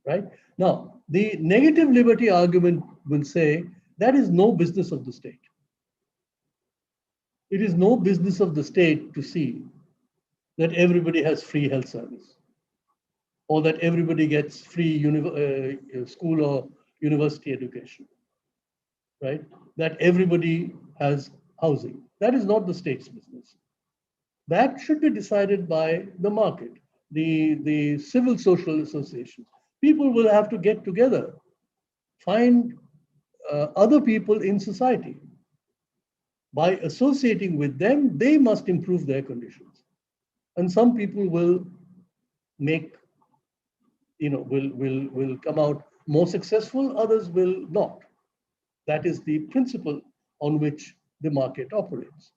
C: right? Now, the negative liberty argument will say that is no business of the state. It is no business of the state to see that everybody has free health service, or that everybody gets free school or university education, right? That everybody has housing. That is not the state's business. That should be decided by the market, the civil social associations. People will have to get together, find other people in society. By associating with them, they must improve their conditions. And some people will make, will come out more successful, others will not. That is the principle on which the market operates.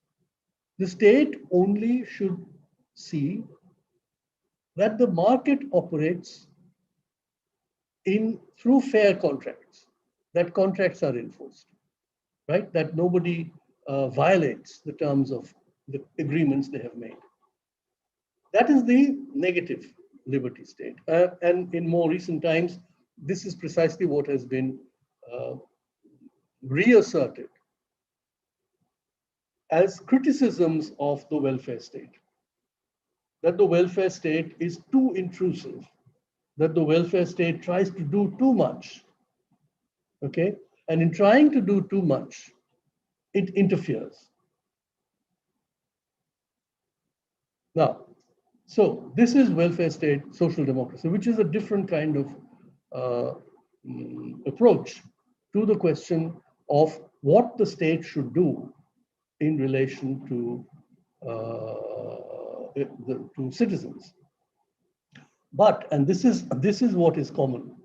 C: The state only should see that the market operates through fair contracts, that contracts are enforced, right? That nobody violates the terms of the agreements they have made. That is the negative liberty state. And in more recent times, this is precisely what has been reasserted as criticisms of the welfare state. That the welfare state is too intrusive, that the welfare state tries to do too much, okay? And in trying to do too much, it interferes. Now, so this is welfare state social democracy, which is a different kind of approach to the question of what the state should do in relation to citizens. But, and this is what is common,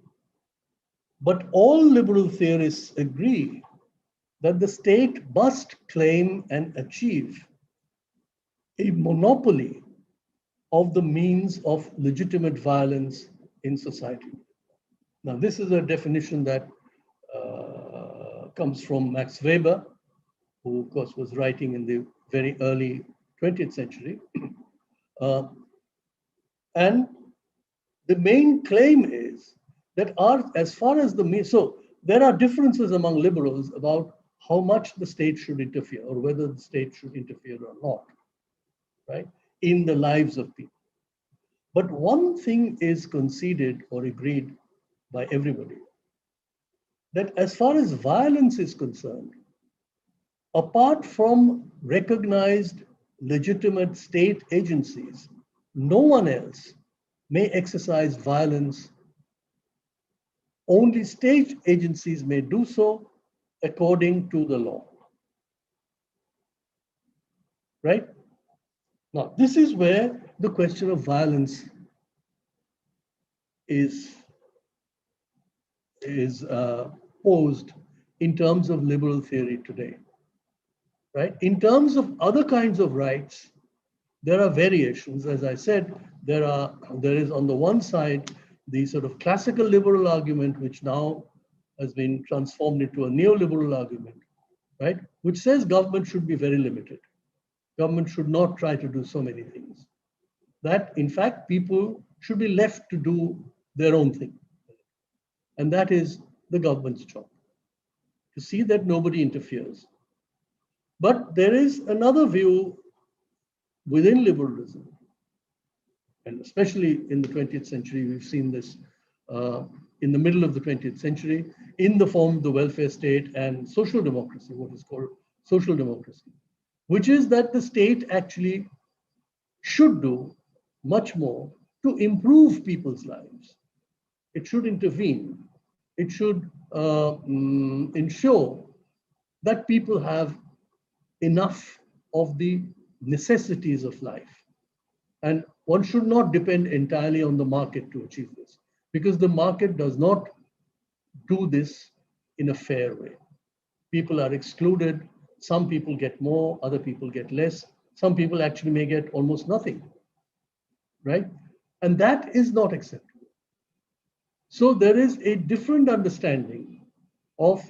C: But all liberal theorists agree that the state must claim and achieve a monopoly of the means of legitimate violence in society. Now, this is a definition that comes from Max Weber, who, of course, was writing in the very early 20th century. And the main claim is that as far as so there are differences among liberals about how much the state should interfere or whether the state should interfere or not, right, in the lives of people. But one thing is conceded or agreed by everybody, that as far as violence is concerned, apart from recognized legitimate state agencies, no one else may exercise violence. Only state agencies may do so according to the law. Right? Now, this is where the question of violence is posed in terms of liberal theory today. Right? In terms of other kinds of rights, there are variations. As I said, there is on the one side the sort of classical liberal argument, which now has been transformed into a neoliberal argument, right? Which says government should be very limited. Government should not try to do so many things. That, in fact, people should be left to do their own thing. And that is the government's job, to see that nobody interferes. But there is another view within liberalism, and especially in the 20th century, we've seen this in the middle of the 20th century, in the form of the welfare state and social democracy, what is called social democracy, which is that the state actually should do much more to improve people's lives. It should intervene. It should ensure that people have enough of the necessities of life. And one should not depend entirely on the market to achieve this, because the market does not do this in a fair way. People are excluded. Some people get more, other people get less. Some people actually may get almost nothing, right? And that is not acceptable. So there is a different understanding of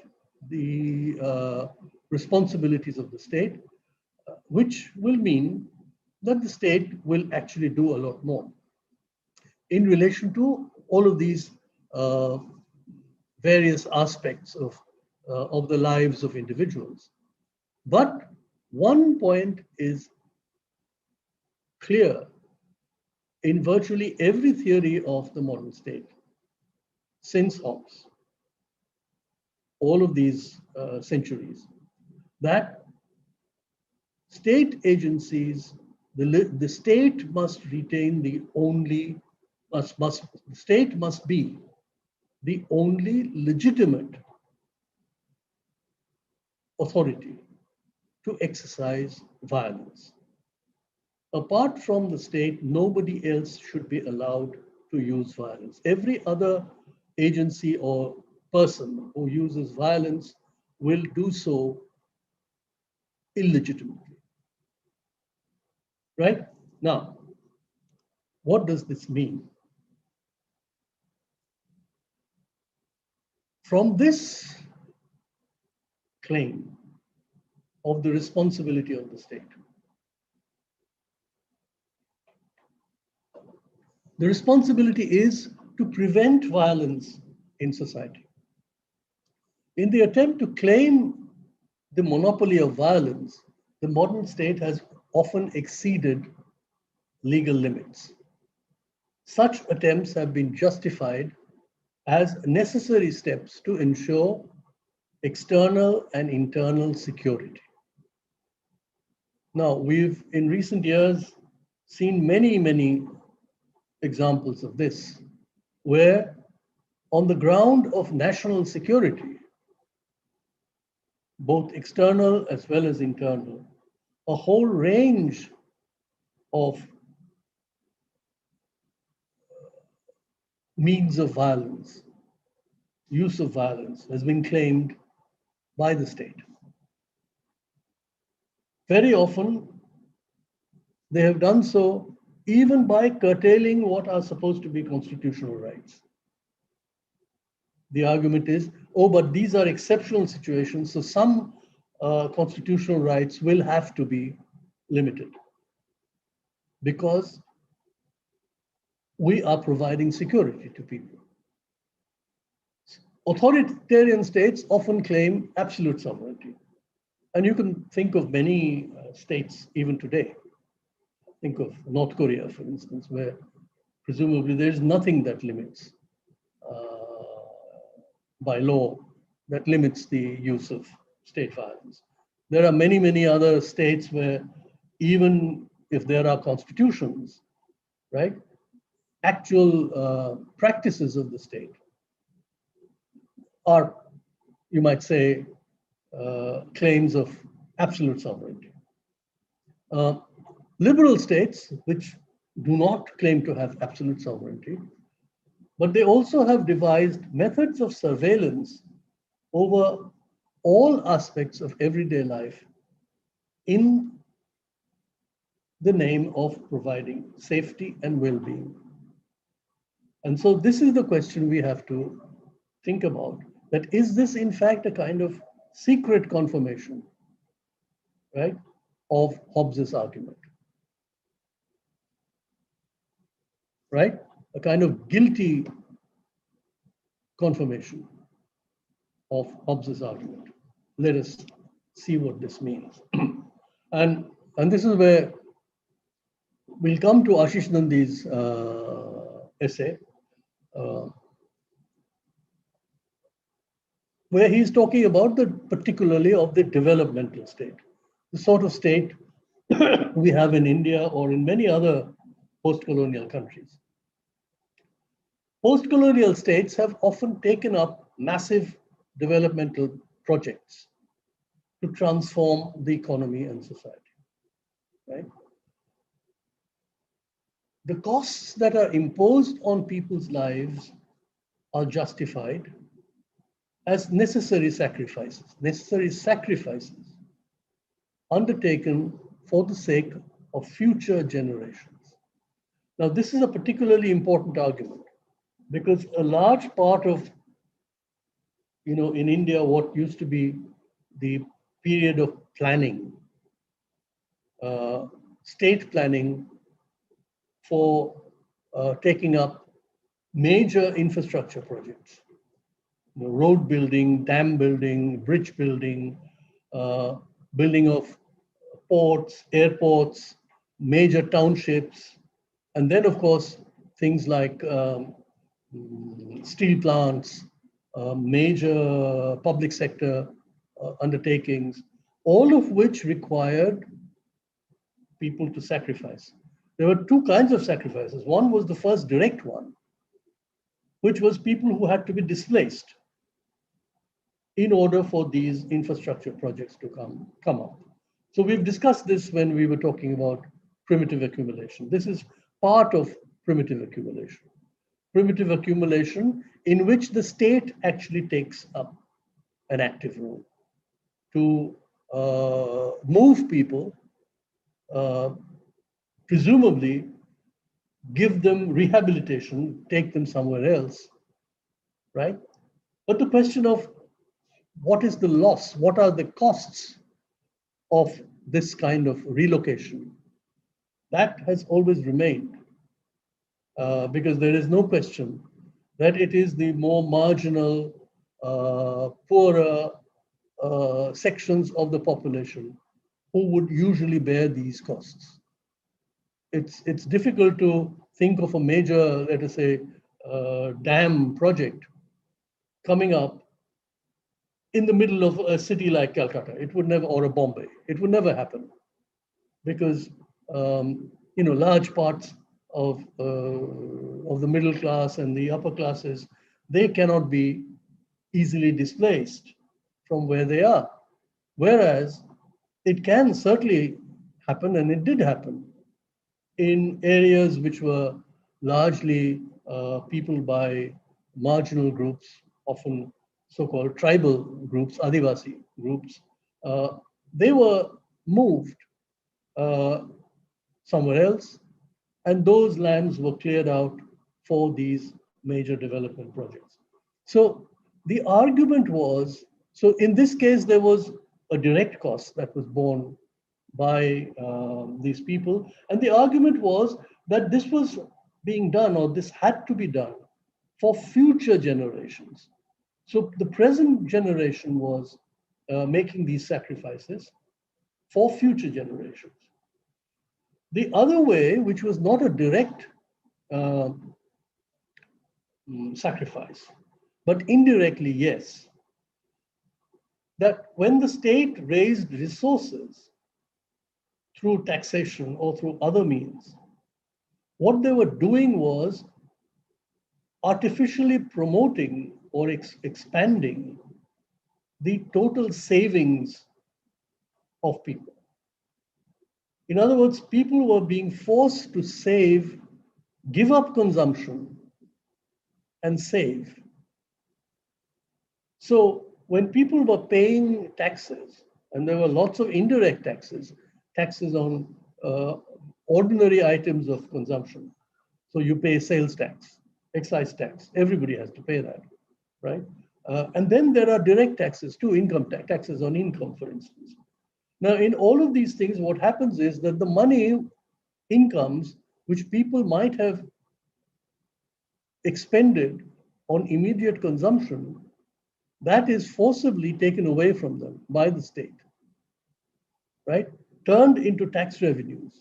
C: the responsibilities of the state, which will mean that the state will actually do a lot more in relation to all of these various aspects of the lives of individuals. But one point is clear in virtually every theory of the modern state since Hobbes, all of these centuries, that state agencies, the state must retain the state must be the only legitimate authority to exercise violence. Apart from the state, nobody else should be allowed to use violence. Every other agency or person who uses violence will do so illegitimately. Right? Now, what does this mean? From this claim of the responsibility of the state, the responsibility is to prevent violence in society. In the attempt to claim the monopoly of violence, the modern state has often exceeded legal limits. Such attempts have been justified as necessary steps to ensure external and internal security. Now, we've in recent years seen many examples of this, where on the ground of national security, both external as well as internal, a whole range of means of violence use of violence has been claimed by the state. Very often, they have done so even by curtailing what are supposed to be constitutional rights. The argument is, oh, but these are exceptional situations, so some constitutional rights will have to be limited because we are providing security to people. Authoritarian states often claim absolute sovereignty. And you can think of many states even today. Think of North Korea, for instance, where presumably there's nothing that limits by law that limits the use of state violence. There are many, many other states where even if there are constitutions, right, actual practices of the state are, you might say, claims of absolute sovereignty. Liberal states, which do not claim to have absolute sovereignty, but they also have devised methods of surveillance over all aspects of everyday life in the name of providing safety and well-being. And so this is the question we have to think about, that is this in fact a kind of secret confirmation, right, of Hobbes's argument, right? A kind of guilty confirmation of Hobbes's argument. Let us see what this means. and this is where we'll come to Ashish Nandi's essay, where he's talking about particularly of the developmental state, the sort of state we have in India or in many other post-colonial countries. Post-colonial states have often taken up massive developmental projects to transform the economy and society, right? The costs that are imposed on people's lives are justified as necessary sacrifices undertaken for the sake of future generations. Now, this is a particularly important argument because a large part of, in India, what used to be the period of planning, state planning for taking up major infrastructure projects, road building, dam building, bridge building, building of ports, airports, major townships, and then, of course, things like steel plants, major public sector undertakings, all of which required people to sacrifice. There were two kinds of sacrifices. One was the first direct one, which was people who had to be displaced in order for these infrastructure projects to come up. So we've discussed this when we were talking about primitive accumulation. This is part of primitive accumulation. Primitive accumulation in which the state actually takes up an active role to move people, presumably give them rehabilitation, take them somewhere else, right? But the question of what is the loss, what are the costs of this kind of relocation, that has always remained because there is no question that it is the more marginal, poorer sections of the population who would usually bear these costs. It's difficult to think of a major, let us say, dam project coming up in the middle of a city like Calcutta. It would never, or a Bombay. It would never happen because large parts of the middle class and the upper classes, they cannot be easily displaced from where they are. Whereas it can certainly happen, and it did happen, in areas which were largely peopled by marginal groups often so-called tribal groups, Adivasi groups, they were moved somewhere else, and those lands were cleared out for these major development projects. So the argument was, so in this case, there was a direct cost that was borne by these people. And the argument was that this was being done, or this had to be done for future generations. So the present generation was making these sacrifices for future generations. The other way, which was not a direct uh, sacrifice, but indirectly, yes, that when the state raised resources through taxation or through other means, what they were doing was artificially promoting or expanding the total savings of people. In other words, people were being forced to save, give up consumption, and save. So when people were paying taxes, and there were lots of indirect taxes, taxes on ordinary items of consumption. So you pay sales tax, excise tax, everybody has to pay that, right? And then there are direct taxes too, income taxes on income, for instance. Now, in all of these things, what happens is that the money, incomes, which people might have expended on immediate consumption, that is forcibly taken away from them by the state, right? Turned into tax revenues,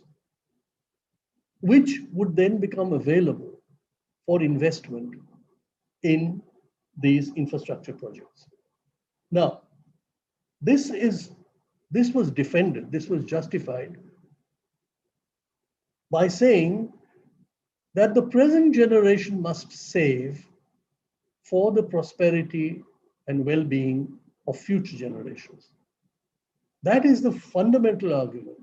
C: which would then become available for investment in these infrastructure projects. Now, this was defended, this was justified by saying that the present generation must save for the prosperity and well-being of future generations. That is the fundamental argument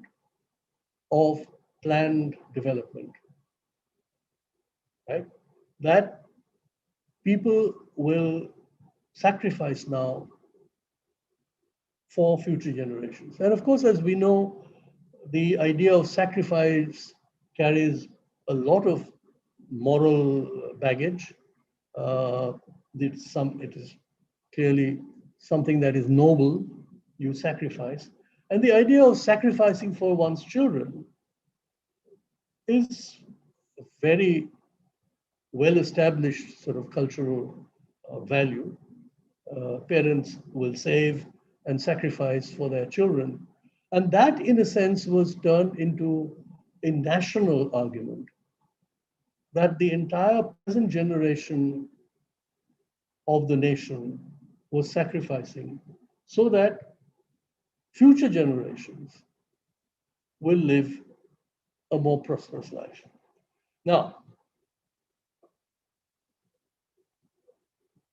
C: of planned development, right? That people will sacrifice now for future generations. And of course, as we know, the idea of sacrifice carries a lot of moral baggage. It is clearly something that is noble, you sacrifice. And the idea of sacrificing for one's children is a very well-established sort of cultural value. Parents will save and sacrifice for their children. And that, in a sense, was turned into a national argument that the entire present generation of the nation was sacrificing so that future generations will live a more prosperous life. Now,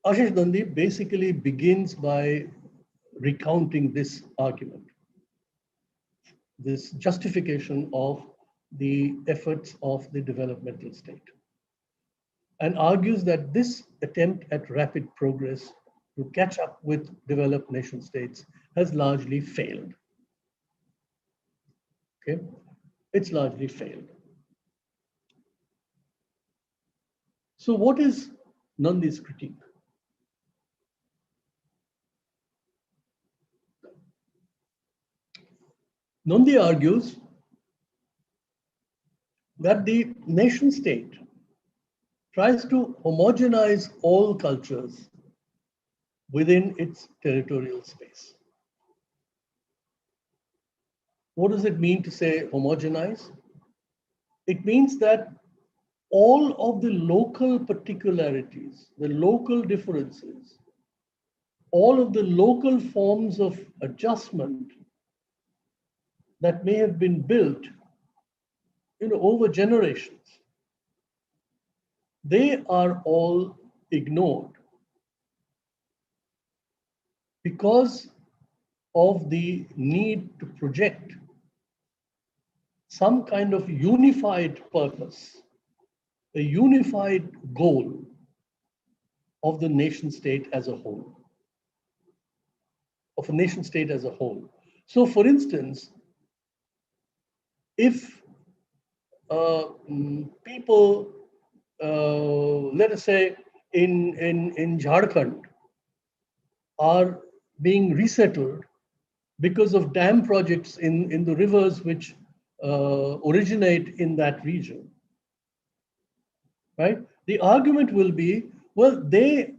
C: Ashish Nandi basically begins by recounting this argument, this justification of the efforts of the developmental state, and argues that this attempt at rapid progress to catch up with developed nation states has largely failed. Okay, it's largely failed. So what is Nandi's critique? Nandi argues that the nation state tries to homogenize all cultures within its territorial space. What does it mean to say homogenize? It means that all of the local particularities, the local differences, all of the local forms of adjustment that may have been built over generations, they are all ignored because of the need to project some kind of unified purpose, a unified goal of the nation state as a whole. Of a nation state as a whole. So for instance, if people, let us say in Jharkhand, are being resettled because of dam projects in the rivers which originate in that region, right? The argument will be, well, they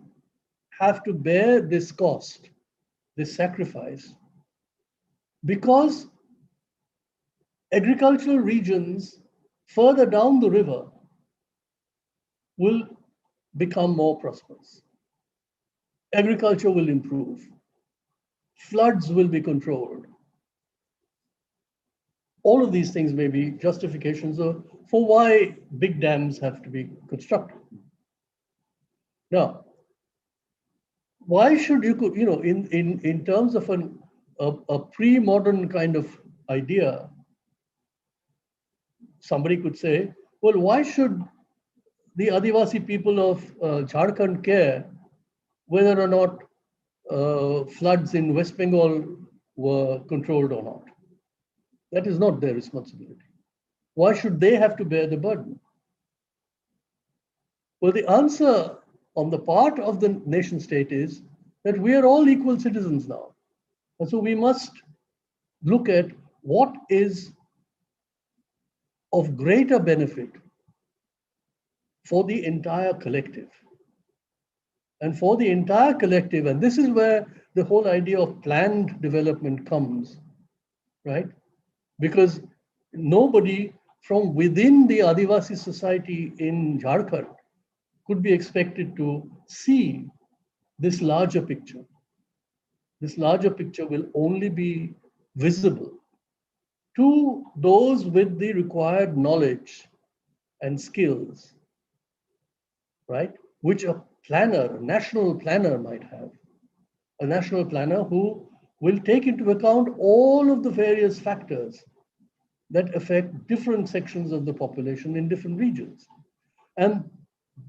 C: have to bear this cost, this sacrifice, because agricultural regions further down the river will become more prosperous. Agriculture will improve. Floods will be controlled. All of these things may be justifications for why big dams have to be constructed. Now, why should in terms of a pre-modern kind of idea, somebody could say, well, why should the Adivasi people of Jharkhand care whether or not floods in West Bengal were controlled or not? That is not their responsibility. Why should they have to bear the burden? Well, the answer on the part of the nation state is that we are all equal citizens now. And so we must look at what is of greater benefit for the entire collective. And for the entire collective, and this is where the whole idea of planned development comes, right? Because nobody from within the Adivasi society in Jharkhand could be expected to see this larger picture. This larger picture will only be visible to those with the required knowledge and skills, right? Which a planner, a national planner might have. A national planner who will take into account all of the various factors that affect different sections of the population in different regions. And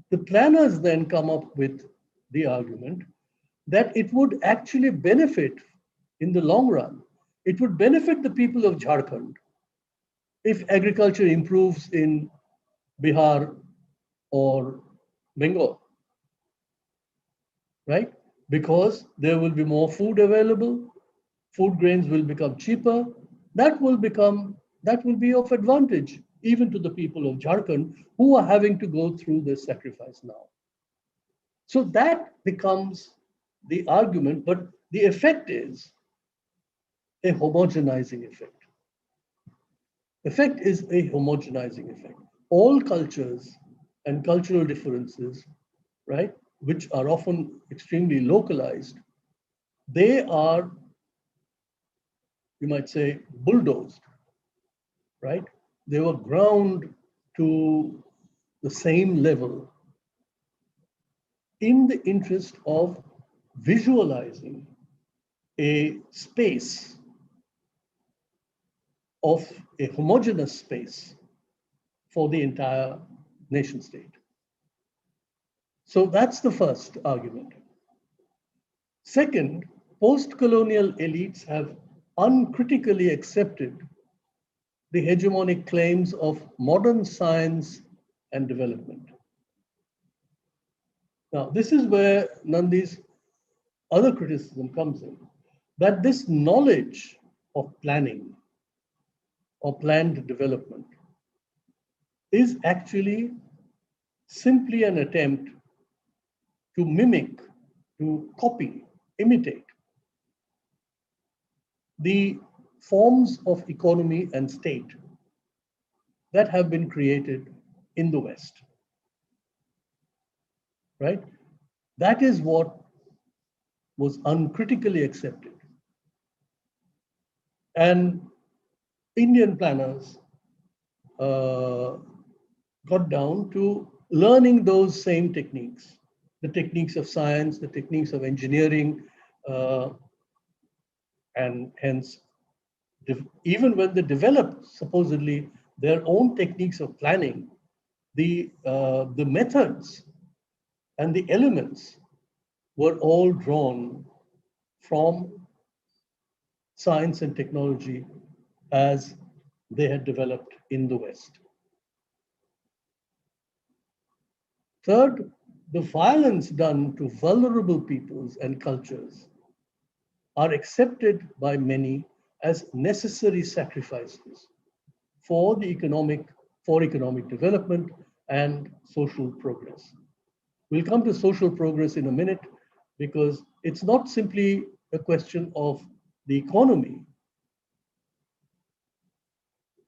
C: the planners then come up with the argument that it would actually benefit in the long run. It would benefit the people of Jharkhand if agriculture improves in Bihar or Bengal, right? Because there will be more food available, food grains will become cheaper. That will be of advantage even to the people of Jharkhand who are having to go through this sacrifice now. So that becomes the argument, but the effect is a homogenizing effect. Effect is a homogenizing effect. All cultures and cultural differences, right, which are often extremely localized, they are, you might say, bulldozed, right? They were ground to the same level in the interest of visualizing a space of a homogeneous space for the entire nation state. So that's the first argument. Second, post-colonial elites have uncritically accepted the hegemonic claims of modern science and development. Now, this is where Nandi's other criticism comes in, that this knowledge of planning or planned development is actually simply an attempt to mimic, to copy, imitate the forms of economy and state that have been created in the West, right? That is what was uncritically accepted. And Indian planners got down to learning those same techniques, the techniques of science, the techniques of engineering, and hence, even when they developed supposedly their own techniques of planning, the methods and the elements were all drawn from science and technology as they had developed in the West. Third, the violence done to vulnerable peoples and cultures are accepted by many as necessary sacrifices for economic development and social progress. We'll come to social progress in a minute because it's not simply a question of the economy.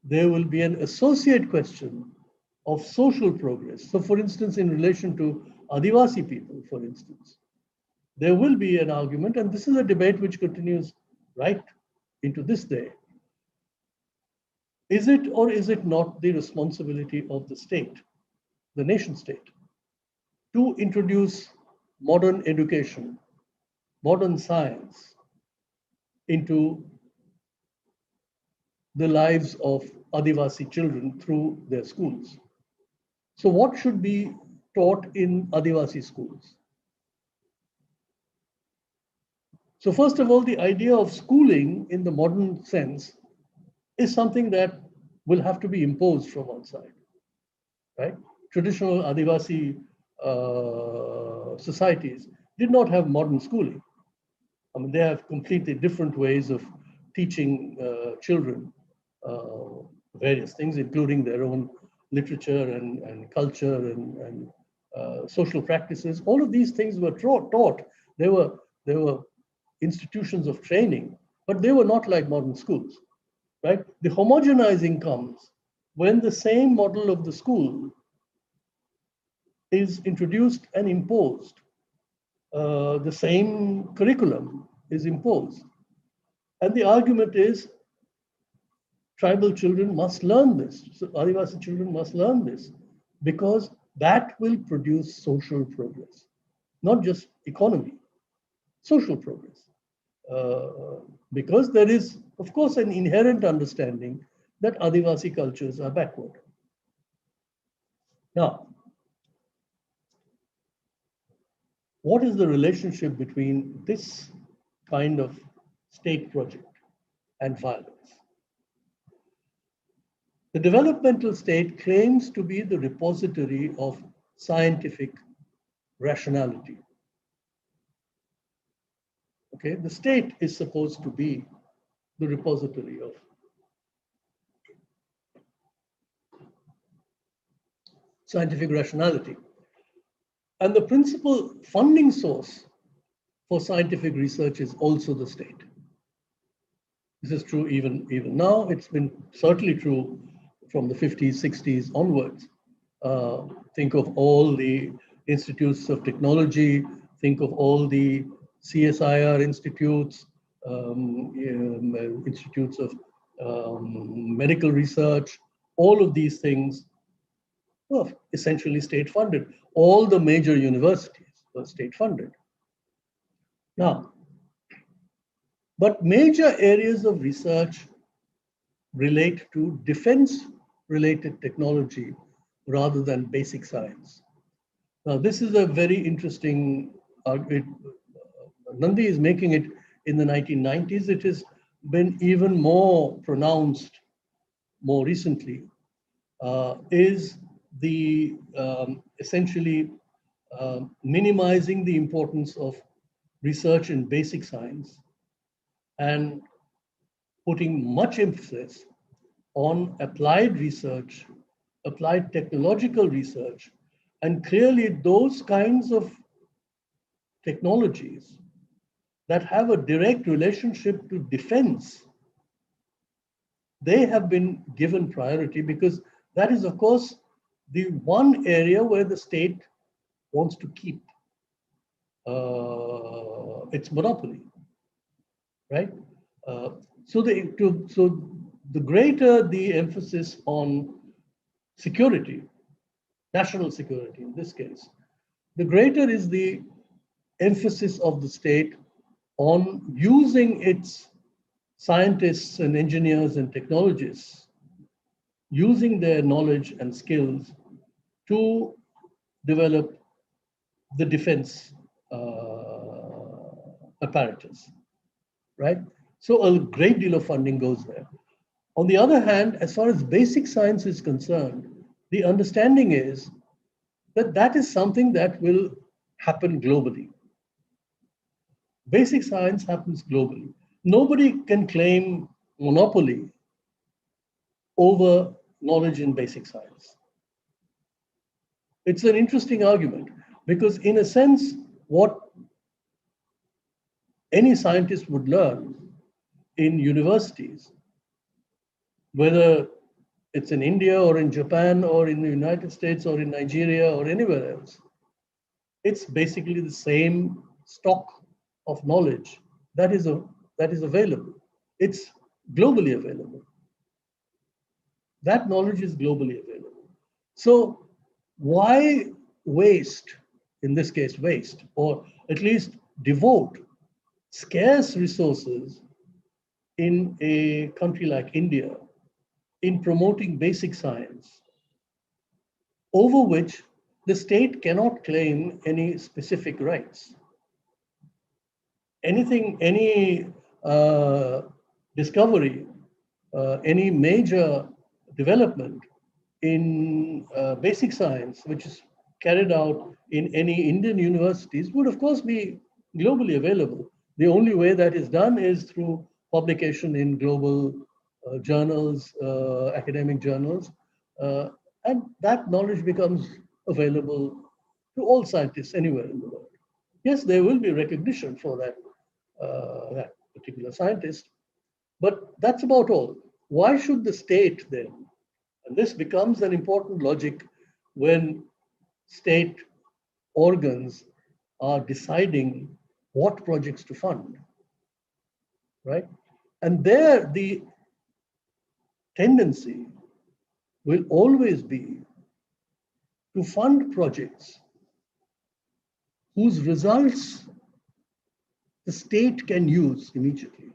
C: There will be an associate question of social progress. So for instance, in relation to Adivasi people, for instance, there will be an argument, and this is a debate which continues right into this day. Is it or is it not the responsibility of the state, the nation state, to introduce modern education, modern science into the lives of Adivasi children through their schools? So what should be taught in Adivasi schools? So first of all, the idea of schooling in the modern sense is something that will have to be imposed from outside, right? Traditional Adivasi societies did not have modern schooling. I mean, they have completely different ways of teaching children various things, including their own literature and culture and social practices. All of these things were taught. They were institutions of training, but they were not like modern schools, right? The homogenizing comes when the same model of the school is introduced and imposed. The same curriculum is imposed. And the argument is tribal children must learn this. So Adivasi children must learn this because that will produce social progress, not just economy, social progress. Because there is, of course, an inherent understanding that Adivasi cultures are backward. Now, what is the relationship between this kind of state project and violence? The developmental state claims to be the repository of scientific rationality. Okay, the state is supposed to be the repository of scientific rationality. And the principal funding source for scientific research is also the state. This is true even now. It's been certainly true from the 50s, 60s onwards. Think of all the institutes of technology, think of all the CSIR institutes, institutes of medical research, all of these things were essentially state funded. All the major universities were state funded. Now, but major areas of research relate to defense-related technology rather than basic science. Now, this is a very interesting argument. Nandi is making it in the 1990s. It has been even more pronounced more recently, is the essentially minimizing the importance of research in basic science and putting much emphasis on applied research, applied technological research, and clearly those kinds of technologies that have a direct relationship to defense, they have been given priority because that is, of course, the one area where the state wants to keep its monopoly, right? So the greater the emphasis on security, national security in this case, the greater is the emphasis of the state on using its scientists and engineers and technologists, using their knowledge and skills to develop the defense apparatus, right? So a great deal of funding goes there. On the other hand, as far as basic science is concerned, the understanding is that that is something that will happen globally. Basic science happens globally. Nobody can claim monopoly over knowledge in basic science. It's an interesting argument because, in a sense, what any scientist would learn in universities, whether it's in India or in Japan or in the United States or in Nigeria or anywhere else, it's basically the same stock of knowledge that is available. It's globally available. That knowledge is globally available. So why waste, in this case, waste, or at least devote scarce resources in a country like India in promoting basic science, over which the state cannot claim any specific rights? Any discovery, any major development in basic science, which is carried out in any Indian universities, would of course be globally available. The only way that is done is through publication in global journals, academic journals, and that knowledge becomes available to all scientists anywhere in the world. Yes, there will be recognition for that particular scientist, but that's about all. Why should the state then, and this becomes an important logic when state organs are deciding what projects to fund, right? And there the tendency will always be to fund projects whose results the state can use immediately.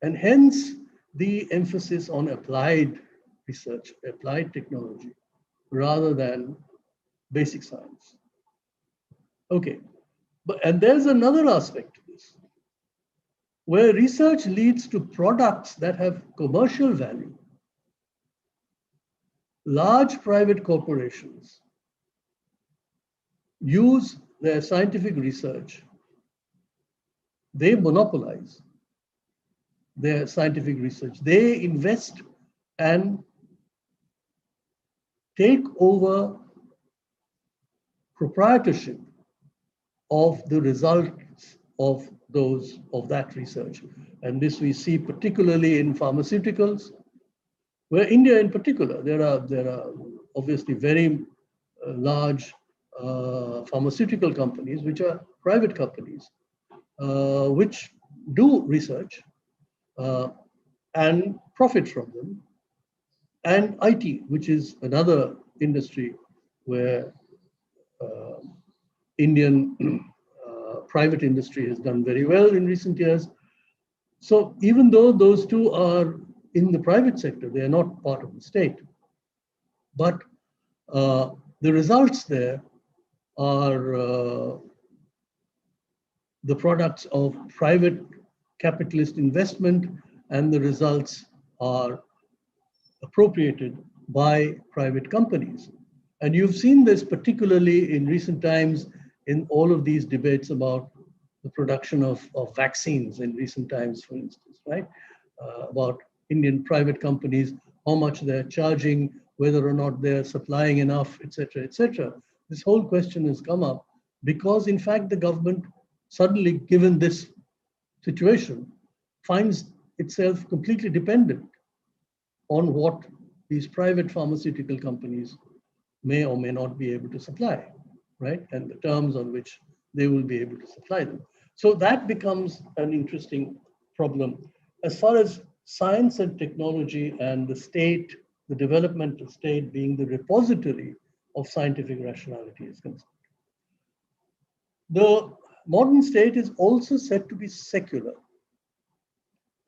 C: And hence the emphasis on applied research, applied technology, rather than basic science. Okay, and there's another aspect to this, where research leads to products that have commercial value. Large private corporations use their scientific research. They monopolize their scientific research. They invest and take over proprietorship of the results of that research. And this we see particularly in pharmaceuticals, where India in particular, there are obviously very large pharmaceutical companies, which are private companies, which do research and profit from them, and IT, which is another industry where Indian private industry has done very well in recent years. So even though those two are in the private sector, they are not part of the state, but the results there are the products of private capitalist investment, and the results are appropriated by private companies. And you've seen this particularly in recent times in all of these debates about the production of vaccines in recent times, for instance, right? About Indian private companies, how much they're charging, whether or not they're supplying enough, et cetera, et cetera. This whole question has come up because, in fact, the government suddenly, given this situation, finds itself completely dependent on what these private pharmaceutical companies may or may not be able to supply, right? And the terms on which they will be able to supply them. So that becomes an interesting problem. As far as science and technology and the state, the developmental state being the repository of scientific rationality is concerned. The modern state is also said to be secular.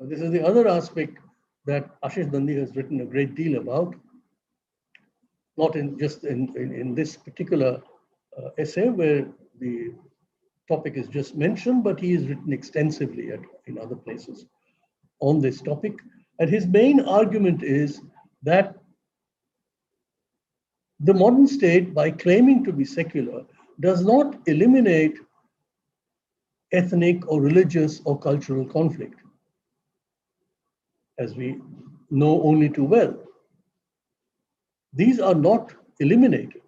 C: This is the other aspect that Ashish Dandi has written a great deal about, not in just in this particular essay where the topic is just mentioned, but he has written extensively in other places on this topic. And his main argument is that the modern state, by claiming to be secular, does not eliminate ethnic or religious or cultural conflict, as we know only too well. These are not eliminated.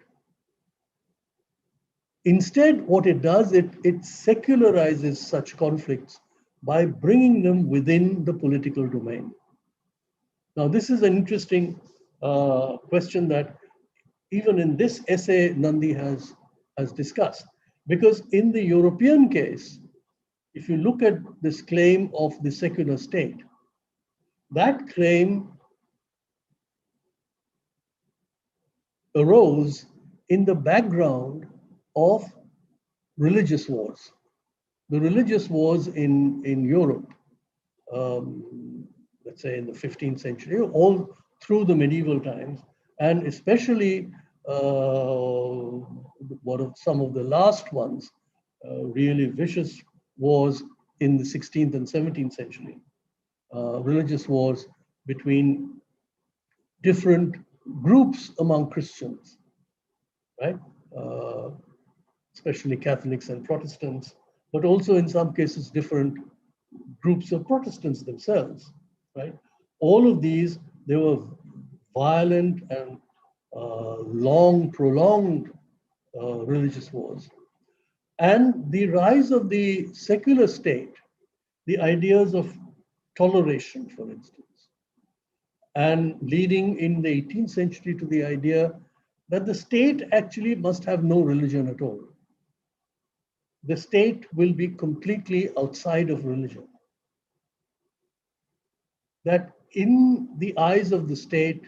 C: Instead, what it does, it secularizes such conflicts by bringing them within the political domain. Now, this is an interesting question that even in this essay, Nandi has discussed. Because in the European case, if you look at this claim of the secular state, that claim arose in the background of religious wars. The religious wars in Europe, let's say in the 15th century, all through the medieval times, and especially some of the last ones, really vicious wars in the 16th and 17th century, religious wars between different groups among Christians, right? Especially Catholics and Protestants, but also in some cases different groups of Protestants themselves, right? All of these, they were violent and long, prolonged religious wars. And the rise of the secular state, the ideas of toleration, for instance, and leading in the 18th century to the idea that the state actually must have no religion at all. The state will be completely outside of religion. That in the eyes of the state,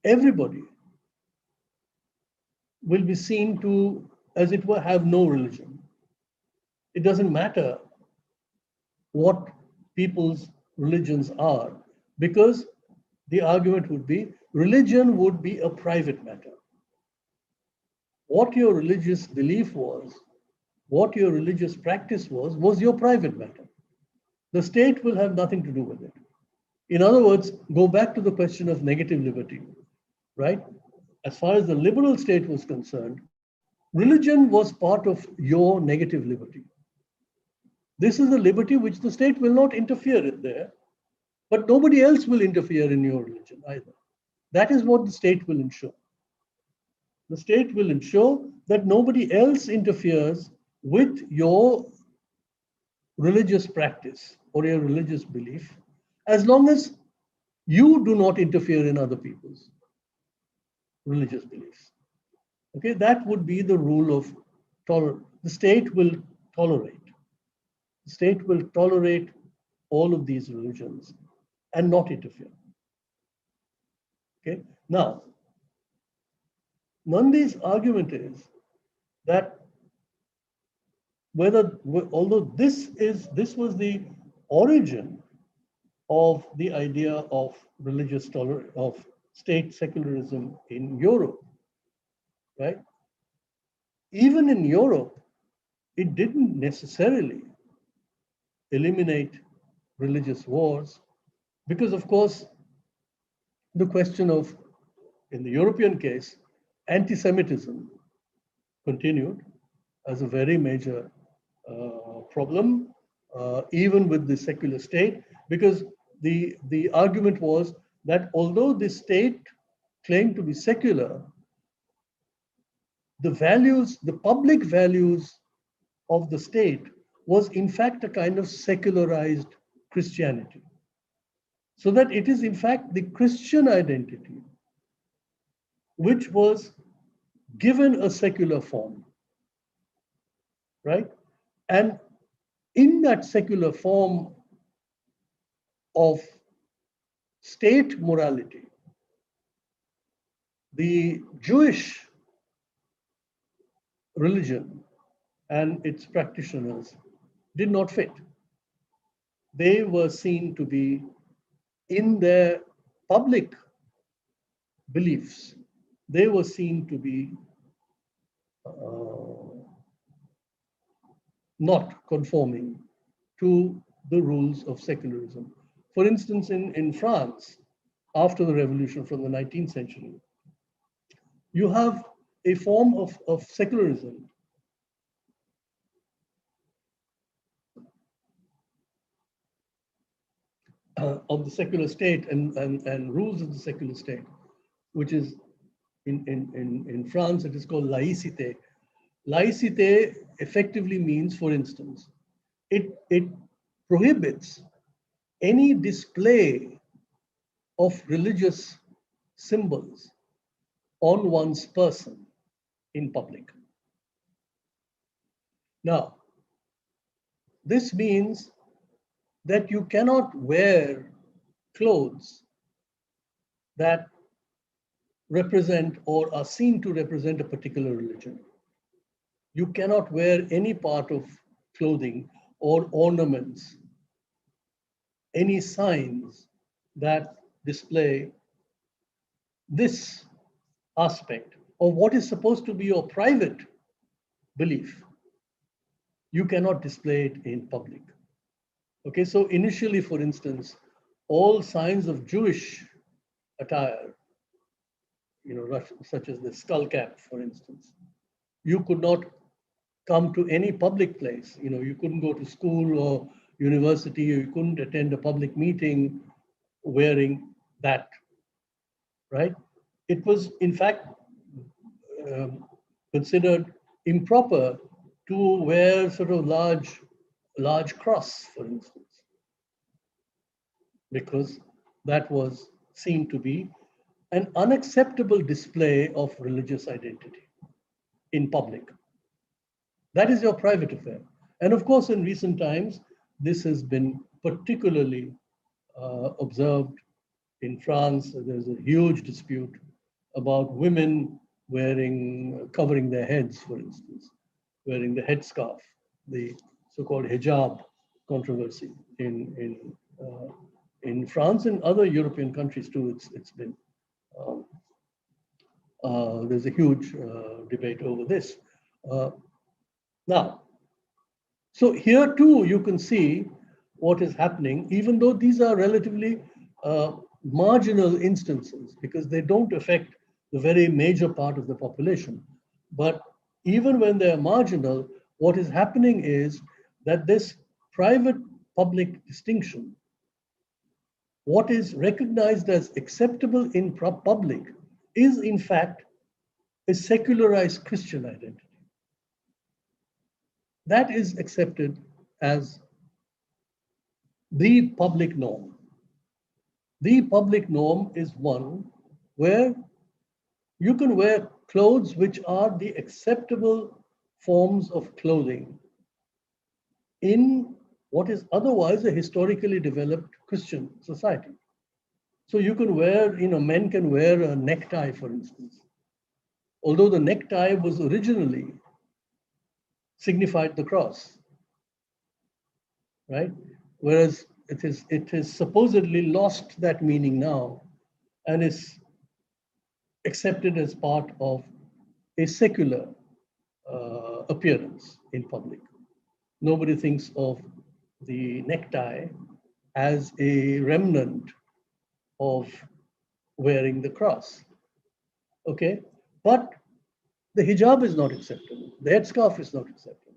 C: everybody will be seen to, as it were, have no religion. It doesn't matter what people's religions are, because the argument would be religion would be a private matter. What your religious belief was, what your religious practice was your private matter. The state will have nothing to do with it. In other words, go back to the question of negative liberty, right? As far as the liberal state was concerned, religion was part of your negative liberty. This is a liberty which the state will not interfere in there, but nobody else will interfere in your religion either. That is what the state will ensure. The state will ensure that nobody else interferes with your religious practice or your religious belief, as long as you do not interfere in other people's religious beliefs. Okay, that would be the rule of tolerance. The state will tolerate. The state will tolerate all of these religions and not interfere. Okay, now, Nandi's argument is that although this was the origin of the idea of religious tolerance, of state secularism in Europe, right? Even in Europe, it didn't necessarily eliminate religious wars, because of course, the question of, in the European case, anti-Semitism continued as a very major problem, even with the secular state, because the argument was that although the state claimed to be secular, the values, the public values of the state was in fact a kind of secularized Christianity. So that it is in fact the Christian identity which was given a secular form, right? And in that secular form of state morality, the Jewish religion and its practitioners did not fit. They were seen to be, in their public beliefs, they were seen to be not conforming to the rules of secularism. For instance, in France, after the revolution from the 19th century, you have a form of secularism of the secular state and rules of the secular state, which is in France, it is called laïcité. Laïcité effectively means, for instance, it prohibits any display of religious symbols on one's person in public. Now, this means that you cannot wear clothes that represent or are seen to represent a particular religion. You cannot wear any part of clothing or ornaments, any signs that display this aspect of what is supposed to be your private belief. You cannot display it in public. Okay, so initially, for instance, all signs of Jewish attire, such as the skull cap, for instance, you could not come to any public place. You couldn't go to school or university, you couldn't attend a public meeting wearing that, right? It was, in fact, considered improper to wear sort of large cross, for instance, because that was seen to be an unacceptable display of religious identity in public. That is your private affair. And of course, in recent times, this has been particularly observed in France. There's a huge dispute about women covering their heads, for instance, wearing the headscarf, the so-called hijab controversy in France and other European countries too. It's been there's a huge debate over this. Now, so here too you can see what is happening, even though these are relatively marginal instances because they don't affect the very major part of the population. But even when they're marginal, what is happening is that this private-public distinction, what is recognized as acceptable in public, is in fact a secularized Christian identity. That is accepted as the public norm. The public norm is one where you can wear clothes which are the acceptable forms of clothing in what is otherwise a historically developed Christian society. So you can wear, men can wear a necktie, for instance, although the necktie was originally signified the cross, right? Whereas it has supposedly lost that meaning now and is accepted as part of a secular appearance in public. Nobody thinks of the necktie as a remnant of wearing the cross, okay? But the hijab is not acceptable. The headscarf is not acceptable.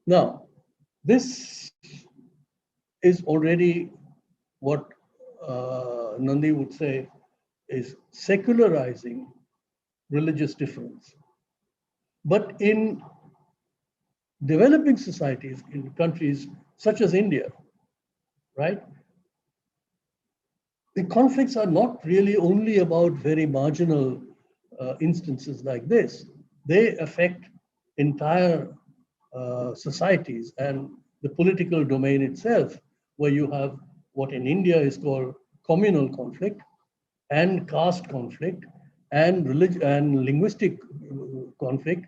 C: Now, this is already what Nandi would say is secularizing religious difference. But in developing societies, in countries such as India, right, the conflicts are not really only about very marginal instances like this. They affect entire societies and the political domain itself, where you have what in India is called communal conflict and caste conflict and and linguistic conflict,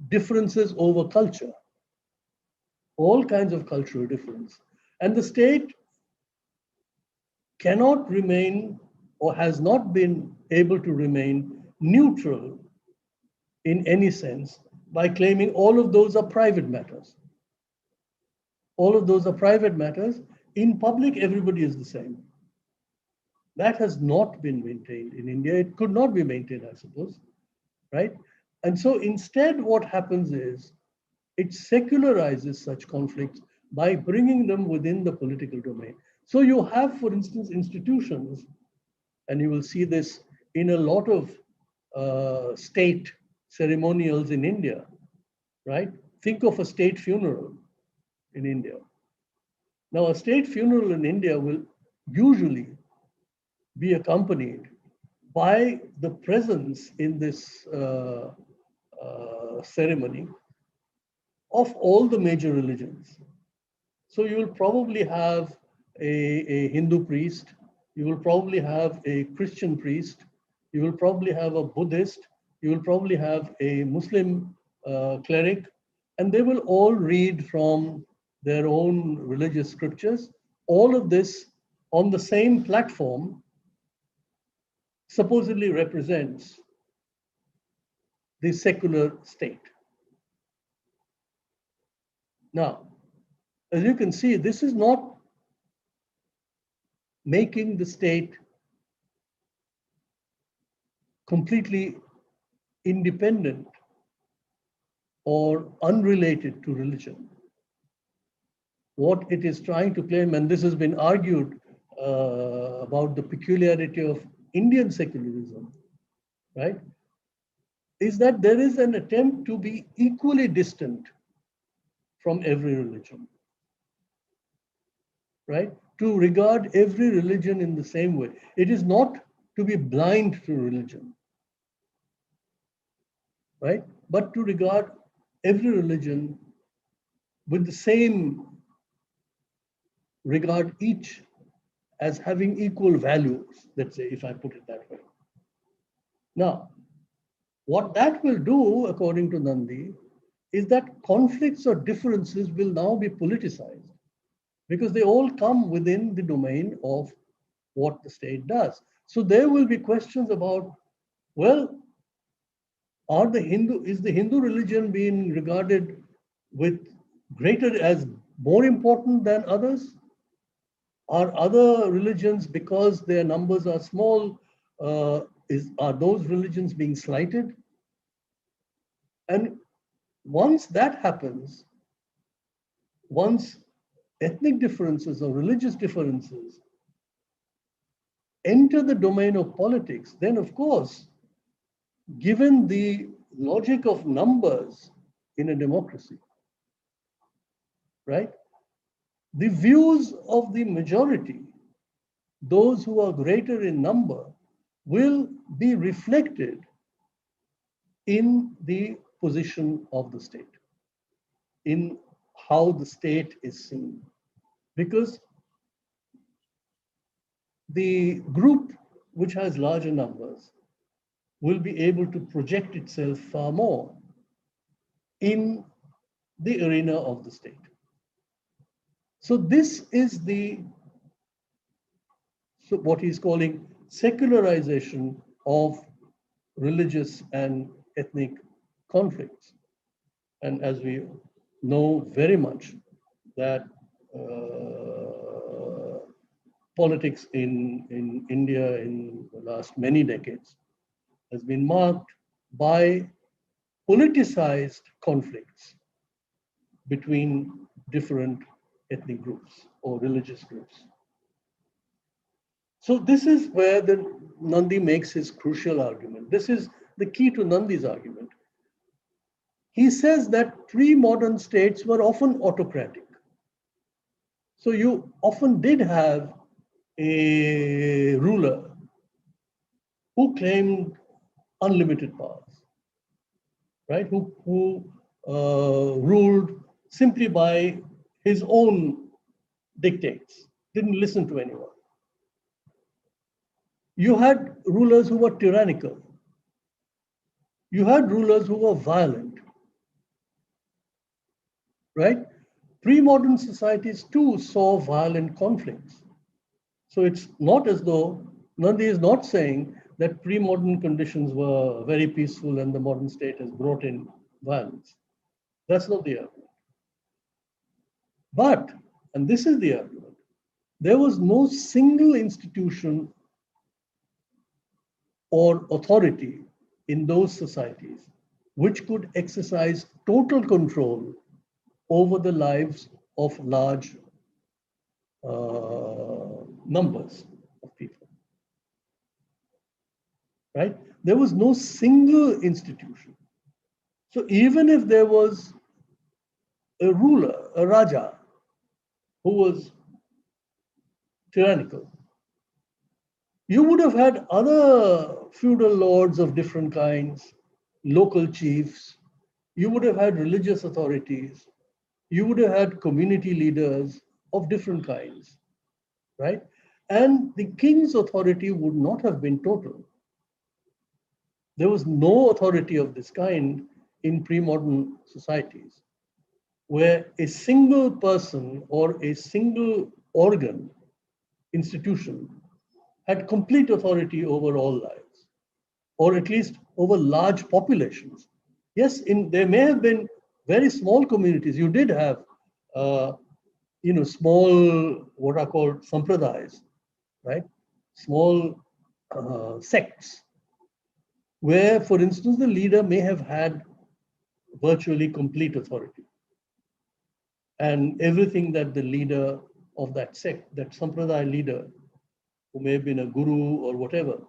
C: differences over culture, all kinds of cultural difference. And the state cannot remain or has not been able to remain neutral in any sense by claiming all of those are private matters. All of those are private matters. In public, everybody is the same. That has not been maintained in India. It could not be maintained, I suppose, right? And so instead, what happens is it secularizes such conflicts by bringing them within the political domain. So you have, for instance, institutions, and you will see this in a lot of state ceremonials in India, right? Think of a state funeral in India. Now, a state funeral in India will usually be accompanied by the presence in this ceremony of all the major religions. So you will probably have a Hindu priest, you will probably have a Christian priest, you will probably have a Buddhist, you will probably have a Muslim cleric, and they will all read from their own religious scriptures. All of this on the same platform supposedly represents the secular state. Now, as you can see, this is not making the state completely independent or unrelated to religion. What it is trying to claim, and this has been argued about the peculiarity of Indian secularism, right, is that there is an attempt to be equally distant from every religion, right? To regard every religion in the same way. It is not to be blind to religion, right? But to regard every religion with the same regard, each as having equal values, let's say, if I put it that way. Now, what that will do, according to Nandi, is that conflicts or differences will now be politicized because they all come within the domain of what the state does. So there will be questions about, well, is the Hindu religion being regarded with greater as more important than others? Are other religions, because their numbers are small, are those religions being slighted? And once that happens, once ethnic differences or religious differences enter the domain of politics, then of course, given the logic of numbers in a democracy, right? The views of the majority, those who are greater in number, will be reflected in the position of the state, in how the state is seen. Because the group which has larger numbers will be able to project itself far more in the arena of the state. So this is what he's calling secularization of religious and ethnic conflicts. And as we know very much that politics in India in the last many decades has been marked by politicized conflicts between different ethnic groups or religious groups. So this is where Nandi makes his crucial argument. This is the key to Nandi's argument. He says that pre-modern states were often autocratic. So you often did have a ruler who claimed unlimited powers, right? Who ruled simply by his own dictates, didn't listen to anyone. You had rulers who were tyrannical. You had rulers who were violent, right? Pre-modern societies too saw violent conflicts. So it's not as though Nandi is not saying that pre-modern conditions were very peaceful and the modern state has brought in violence. That's not the argument. But, and this is the argument, there was no single institution or authority in those societies which could exercise total control over the lives of large numbers of people, right? There was no single institution. So even if there was a ruler, a Raja, who was tyrannical, you would have had other feudal lords of different kinds, local chiefs, you would have had religious authorities, you would have had community leaders of different kinds, right? And the king's authority would not have been total. There was no authority of this kind in pre-modern societies, where a single person or a single organ, institution, had complete authority over all lives, or at least over large populations. Yes, there may have been very small communities. You did have, small, what are called sampradayas, right? Small sects, where, for instance, the leader may have had virtually complete authority. And everything that the leader of that sect, that sampradaya leader, who may have been a guru or whatever,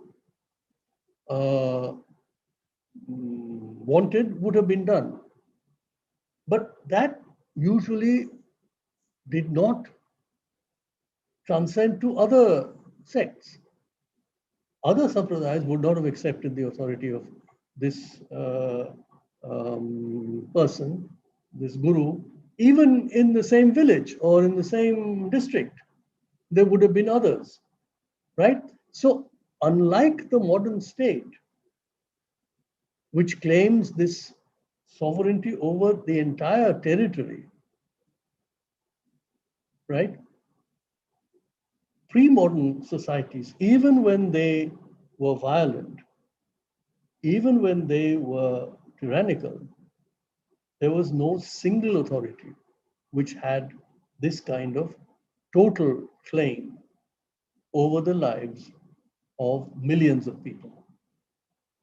C: wanted would have been done. But that usually did not transcend to other sects. Other sampradayas would not have accepted the authority of this person, this guru, even in the same village or in the same district. There would have been others, right? So unlike the modern state, which claims this sovereignty over the entire territory, right? Pre-modern societies, even when they were violent, even when they were tyrannical, there was no single authority which had this kind of total claim over the lives of millions of people,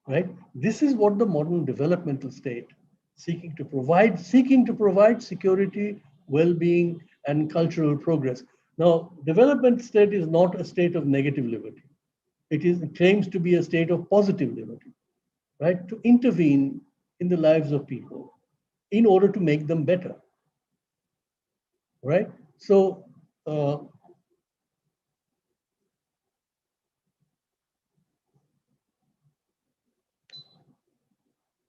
C: right? This is what the modern developmental state seeking to provide security, well-being, and cultural progress. Now, development state is not a state of negative liberty. It claims to be a state of positive liberty, right? To intervene in the lives of people in order to make them better, right? So,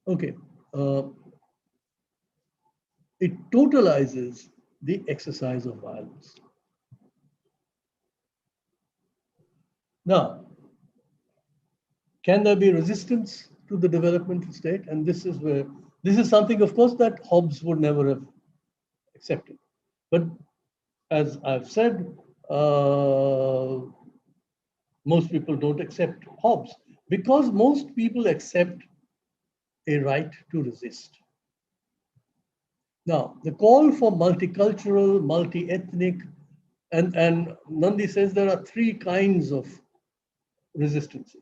C: okay, it totalizes the exercise of violence. Now, can there be resistance to the developmental state? And this is something, of course, that Hobbes would never have accepted. But as I've said, most people don't accept Hobbes because most people accept a right to resist. Now, the call for multicultural, multi-ethnic, and Nandi says there are three kinds of resistances.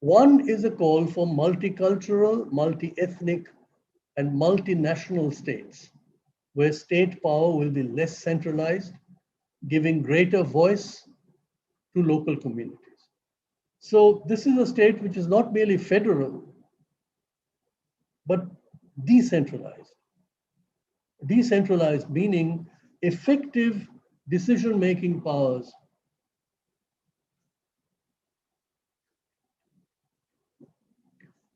C: One is a call for multicultural, multi-ethnic, and multinational states, where state power will be less centralized, giving greater voice to local communities. So this is a state which is not merely federal, but decentralized. Decentralized meaning effective decision-making powers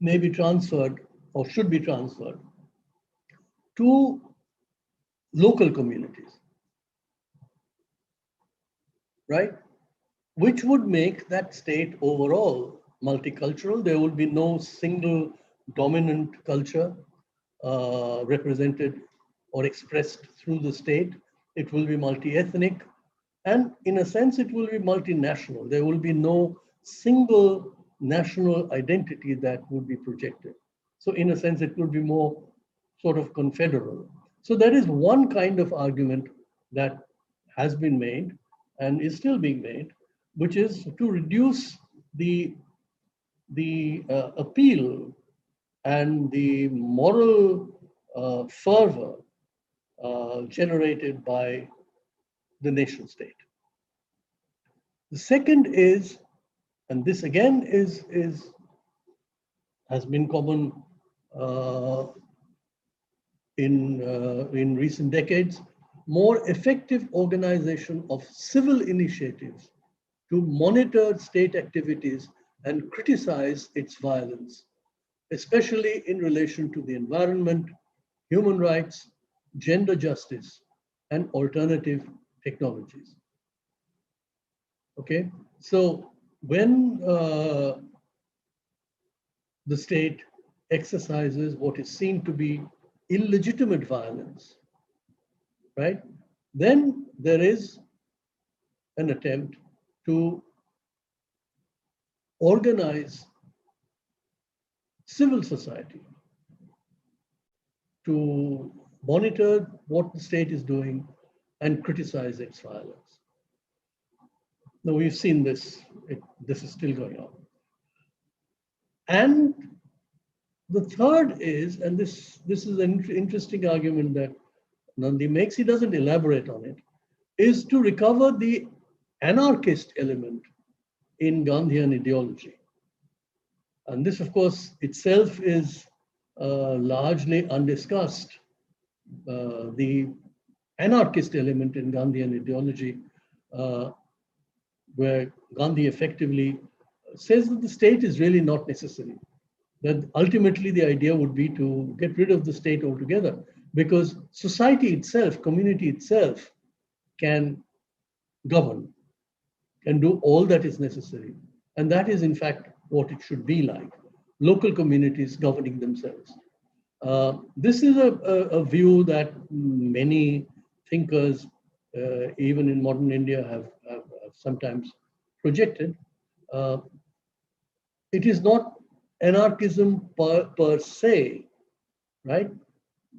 C: may be transferred or should be transferred to local communities, right? Which would make that state overall multicultural. There will be no single dominant culture represented or expressed through the state. It will be multi-ethnic, and in a sense, it will be multinational. There will be no single national identity that would be projected. So in a sense, it would be more sort of confederal. So there is one kind of argument that has been made and is still being made, which is to reduce the appeal and the moral fervor generated by the nation state. The second is, and this again has been common in recent decades, more effective organization of civil initiatives to monitor state activities and criticize its violence, especially in relation to the environment, human rights, gender justice, and alternative technologies. Okay, so when the state exercises what is seen to be illegitimate violence, right, then there is an attempt to organize civil society to monitor what the state is doing and criticize its violence. Now we've seen this, this is still going on. And the third is, and this is an interesting argument that Nandi makes, he doesn't elaborate on it, is to recover the anarchist element in Gandhian ideology. And this, of course, itself is largely undiscussed. The anarchist element in Gandhian ideology, where Gandhi effectively says that the state is really not necessary. That ultimately the idea would be to get rid of the state altogether, because society itself, community itself, can govern, can do all that is necessary. And that is in fact what it should be like, local communities governing themselves. This is a view that many thinkers, even in modern India, have sometimes projected. It is not anarchism per se, right?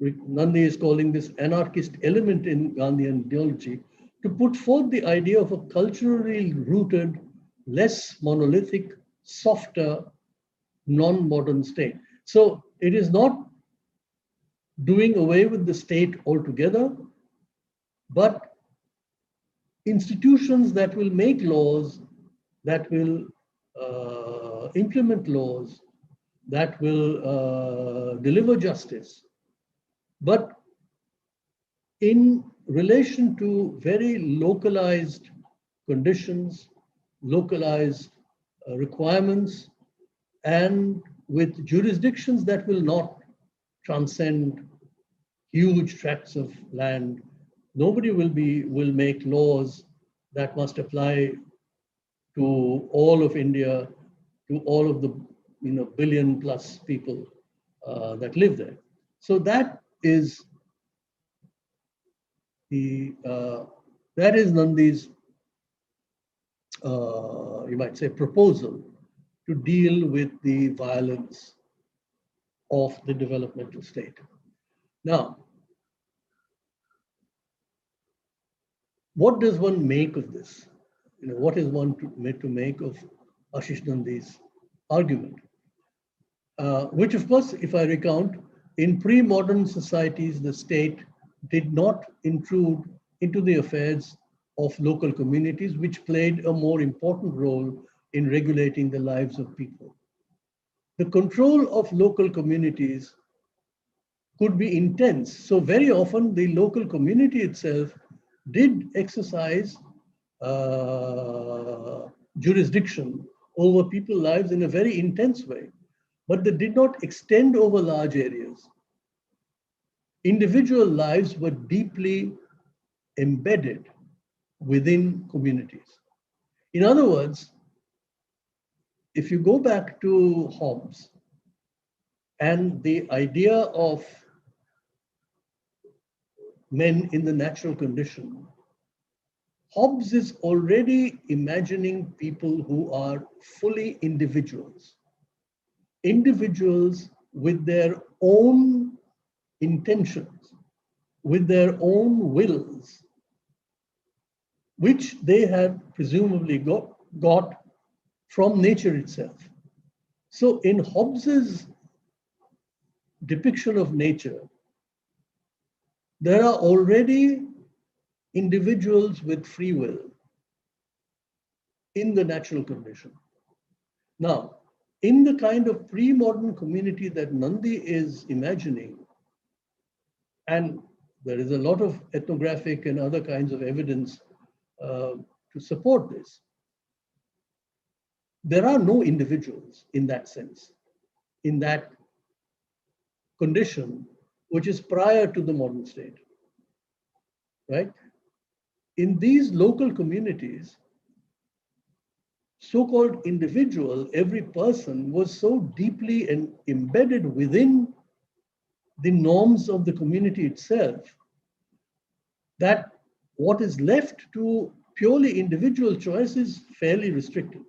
C: Nandi is calling this anarchist element in Gandhian ideology to put forth the idea of a culturally rooted, less monolithic, softer, non-modern state. So it is not doing away with the state altogether, but institutions that will make laws, that will implement laws, that will deliver justice, but in relation to very localized conditions, localized requirements, and with jurisdictions that will not transcend huge tracts of land. Nobody will make laws that must apply to all of India, to all of the billion plus people that live there. So that is Nandi's you might say proposal to deal with the violence of the developmental state. Now, what does one make of this? What is one to make of Ashish Nandi's argument? Which, of course, if I recount, in pre-modern societies, the state did not intrude into the affairs of local communities, which played a more important role in regulating the lives of people. The control of local communities could be intense. So very often the local community itself did exercise jurisdiction over people's lives in a very intense way, but they did not extend over large areas. Individual lives were deeply embedded within communities. In other words, if you go back to Hobbes and the idea of men in the natural condition, Hobbes is already imagining people who are fully individuals, individuals with their own intentions, with their own wills, which they had presumably got from nature itself. So in Hobbes's depiction of nature, there are already individuals with free will in the natural condition. Now, in the kind of pre-modern community that Nandi is imagining, and there is a lot of ethnographic and other kinds of evidence to support this, there are no individuals in that sense, in that condition, which is prior to the modern state, right? In these local communities, so-called individual, every person was so deeply embedded within the norms of the community itself that what is left to purely individual choice is fairly restricted.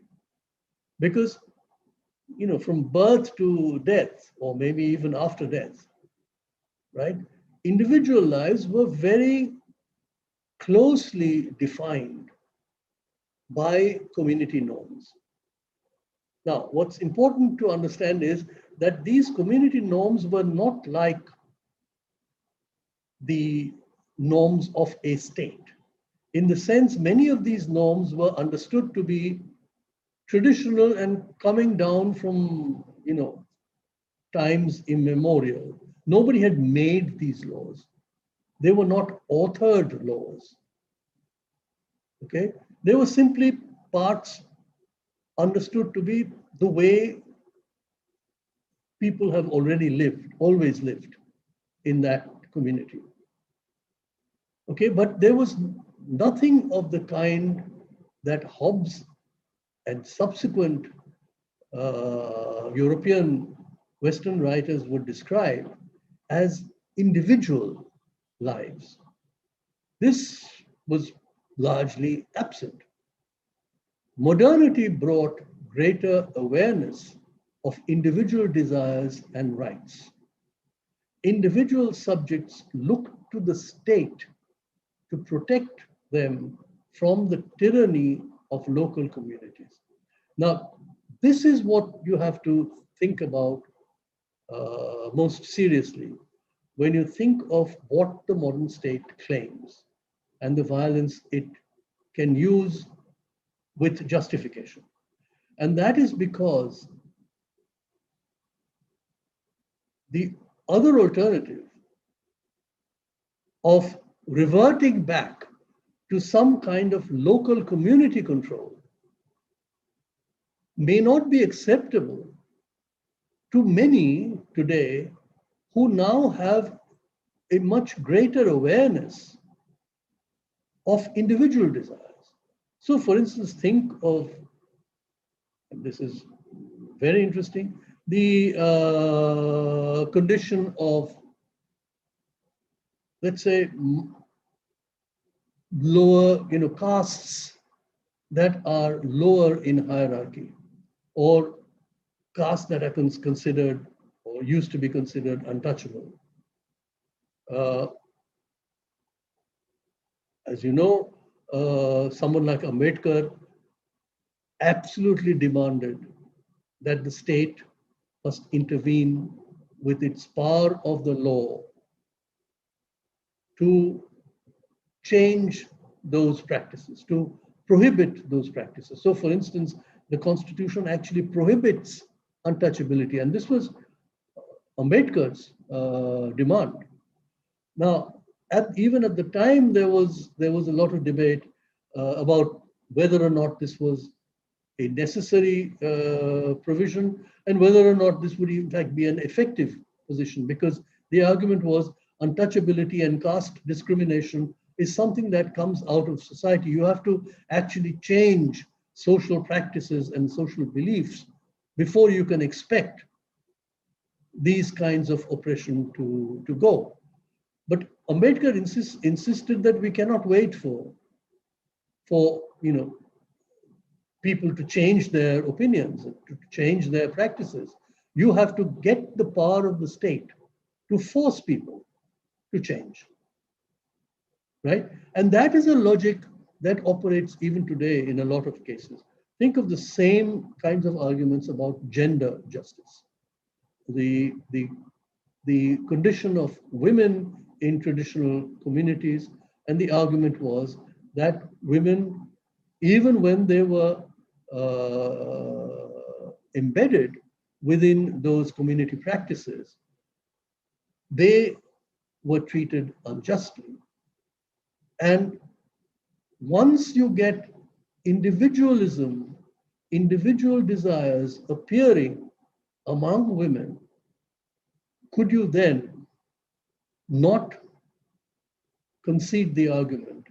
C: Because, you know, from birth to death, or maybe even after death, right? Individual lives were very closely defined by community norms. Now, what's important to understand is that these community norms were not like the norms of a state. In the sense, many of these norms were understood to be traditional and coming down from, you know, times immemorial. Nobody had made these laws. They were not authored laws. Okay? They were simply parts understood to be the way people have already lived, always lived in that community. Okay, but there was nothing of the kind that Hobbes and subsequent European Western writers would describe as individual lives. This was largely absent. Modernity brought greater awareness of individual desires and rights. Individual subjects look to the state to protect them from the tyranny of local communities. Now, this is what you have to think about most seriously when you think of what the modern state claims and the violence it can use with justification. And that is because the other alternative of reverting back to some kind of local community control may not be acceptable to many today who now have a much greater awareness of individual desires. So for instance, think of, and this is very interesting, the condition of, let's say, lower, you know, castes that are lower in hierarchy, or castes that are considered or used to be considered untouchable. As you know, someone like Ambedkar absolutely demanded that the state must intervene with its power of the law to change those practices, to prohibit those practices. So for instance, the Constitution actually prohibits untouchability, and this was Ambedkar's demand. Now, even at the time, there was a lot of debate about whether or not this was a necessary provision and whether or not this would in fact be an effective position, because the argument was untouchability and caste discrimination is something that comes out of society. You have to actually change social practices and social beliefs before you can expect these kinds of oppression to go. But Ambedkar insisted that we cannot wait for for, people to change their opinions, to change their practices. You have to get the power of the state to force people to change, right? And that is a logic that operates even today in a lot of cases. Think of the same kinds of arguments about gender justice. The condition of women in traditional communities, and the argument was that women, even when they were embedded within those community practices, they were treated unjustly. And once you get individualism, individual desires appearing among women, could you then not concede the argument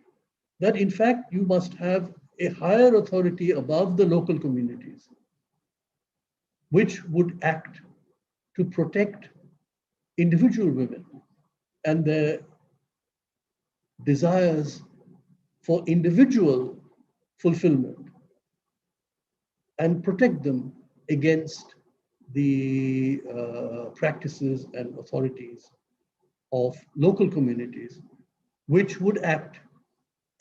C: that in fact you must have a higher authority above the local communities, which would act to protect individual women and their desires for individual fulfillment, and protect them against the practices and authorities of local communities, which would act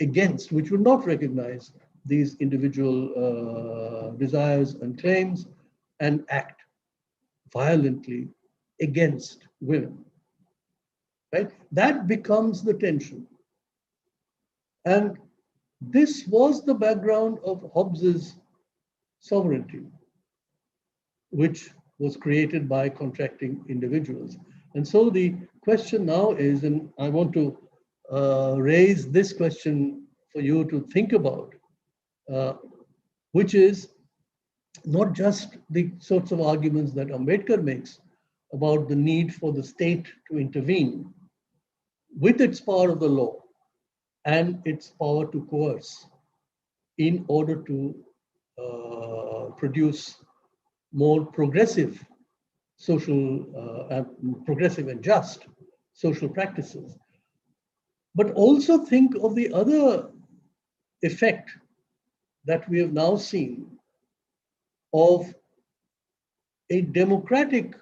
C: against, which would not recognize these individual desires and claims and act violently against women, right? That becomes the tension. And this was the background of Hobbes's sovereignty, which was created by contracting individuals. And so the question now is, and I want to raise this question for you to think about, which is not just the sorts of arguments that Ambedkar makes about the need for the state to intervene with its power of the law and its power to coerce in order to produce more progressive social, progressive and just social practices. But also think of the other effect that we have now seen of a democratic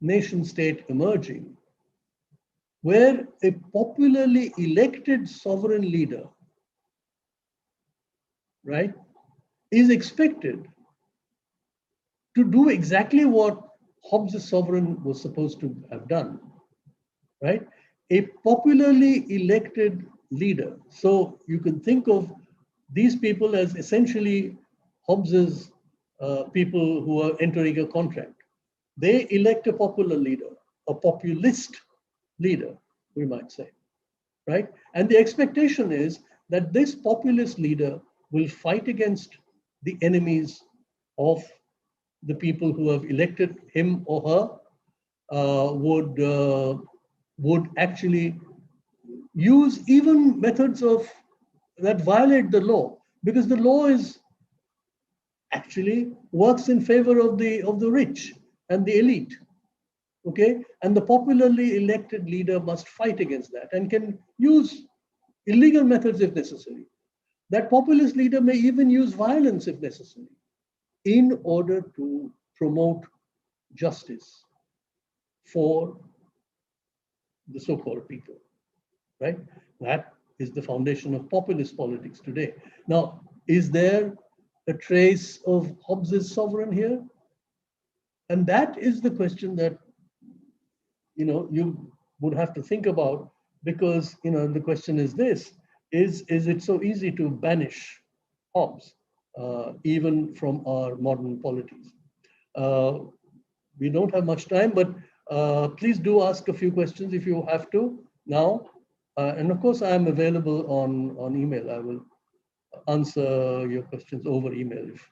C: nation state emerging, where a popularly elected sovereign leader, right, is expected to do exactly what Hobbes' sovereign was supposed to have done, right? A popularly elected leader. So you can think of these people as essentially Hobbes's people who are entering a contract. They elect a popular leader, a populist leader, we might say, right? And the expectation is that this populist leader will fight against the enemies of the people who have elected him or her, would actually use even methods of that violate the law, because the law is actually works in favor of the rich and the elite. Okay, and the popularly elected leader must fight against that and can use illegal methods if necessary. That populist leader may even use violence if necessary in order to promote justice for the so-called people, right? That is the foundation of populist politics today. Now, is there a trace of Hobbes's sovereign here? And that is the question that you would have to think about, because the question is this: is it so easy to banish Hobbes even from our modern polities? We don't have much time, but please do ask a few questions if you have to now. And of course, I am available on email. I will answer your questions over email if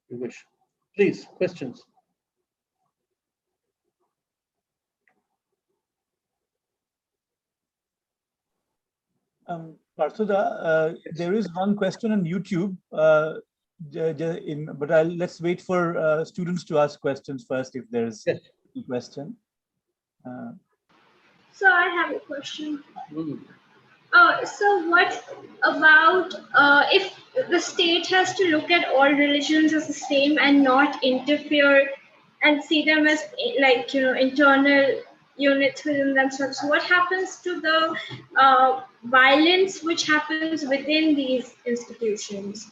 C: you wish. Please, questions.
B: Partha, there is one question on YouTube, but let's wait for students to ask questions first if there's
C: Yes.
B: a question.
A: So I have a question. So what about if the state has to look at all religions as the same and not interfere and see them as like internal units within themselves? What happens to the violence which happens within these institutions?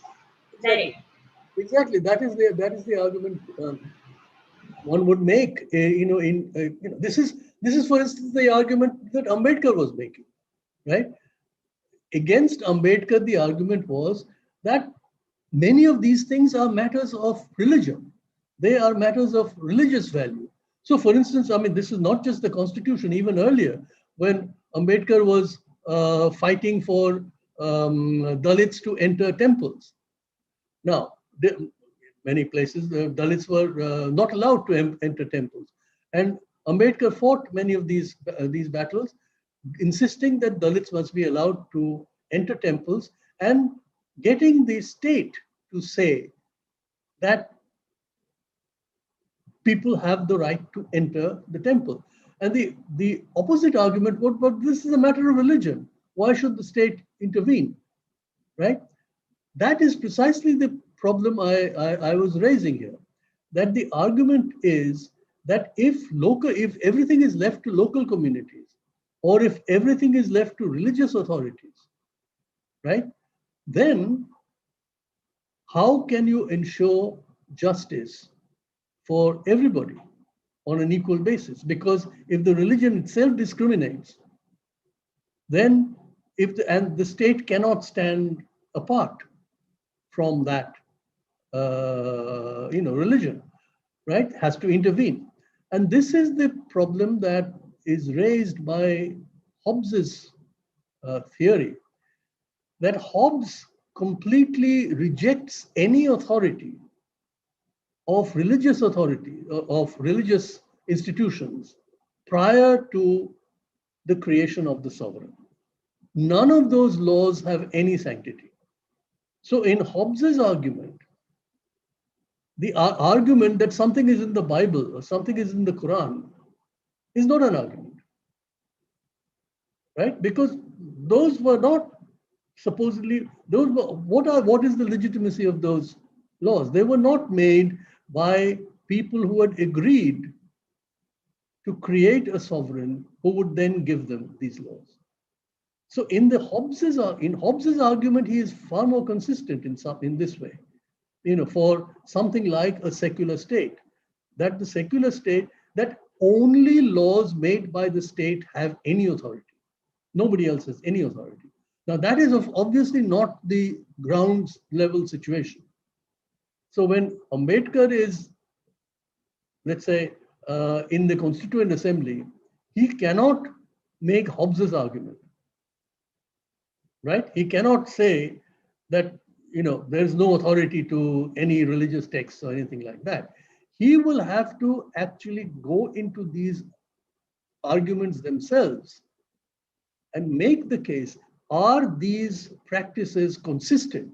A: Like,
C: Exactly. That is the argument one would make. This is for instance the argument that Ambedkar was making, right? Against Ambedkar, the argument was that many of these things are matters of religion. They are matters of religious value. So, for instance, I mean, this is not just the constitution. Even earlier, when Ambedkar was fighting for Dalits to enter temples. Now, many places, the Dalits were not allowed to enter temples. And Ambedkar fought many of these battles, insisting that Dalits must be allowed to enter temples and getting the state to say that people have the right to enter the temple. And the opposite argument was, but this is a matter of religion. Why should the state intervene? Right? That is precisely the problem I was raising here. That the argument is that if everything is left to local communities, or if everything is left to religious authorities, right, then how can you ensure justice for everybody on an equal basis? Because if the religion itself discriminates, then and the state cannot stand apart from that religion, right, has to intervene. And this is the problem that is raised by Hobbes's theory, that Hobbes completely rejects any authority of religious institutions prior to the creation of the sovereign. None of those laws have any sanctity. So in Hobbes's argument, the argument that something is in the Bible or something is in the Quran is not an argument, right? Because those were not supposedly, what is the legitimacy of those laws? They were not made by people who had agreed to create a sovereign who would then give them these laws. So in Hobbes's argument, he is far more consistent in this way. For something like a secular state, that the secular state, that only laws made by the state have any authority. Nobody else has any authority. Now that is obviously not the ground level situation. So when Ambedkar is, let's say, in the Constituent Assembly, he cannot make Hobbes's argument, right? He cannot say that there's no authority to any religious texts or anything like that. He will have to actually go into these arguments themselves and make the case, are these practices consistent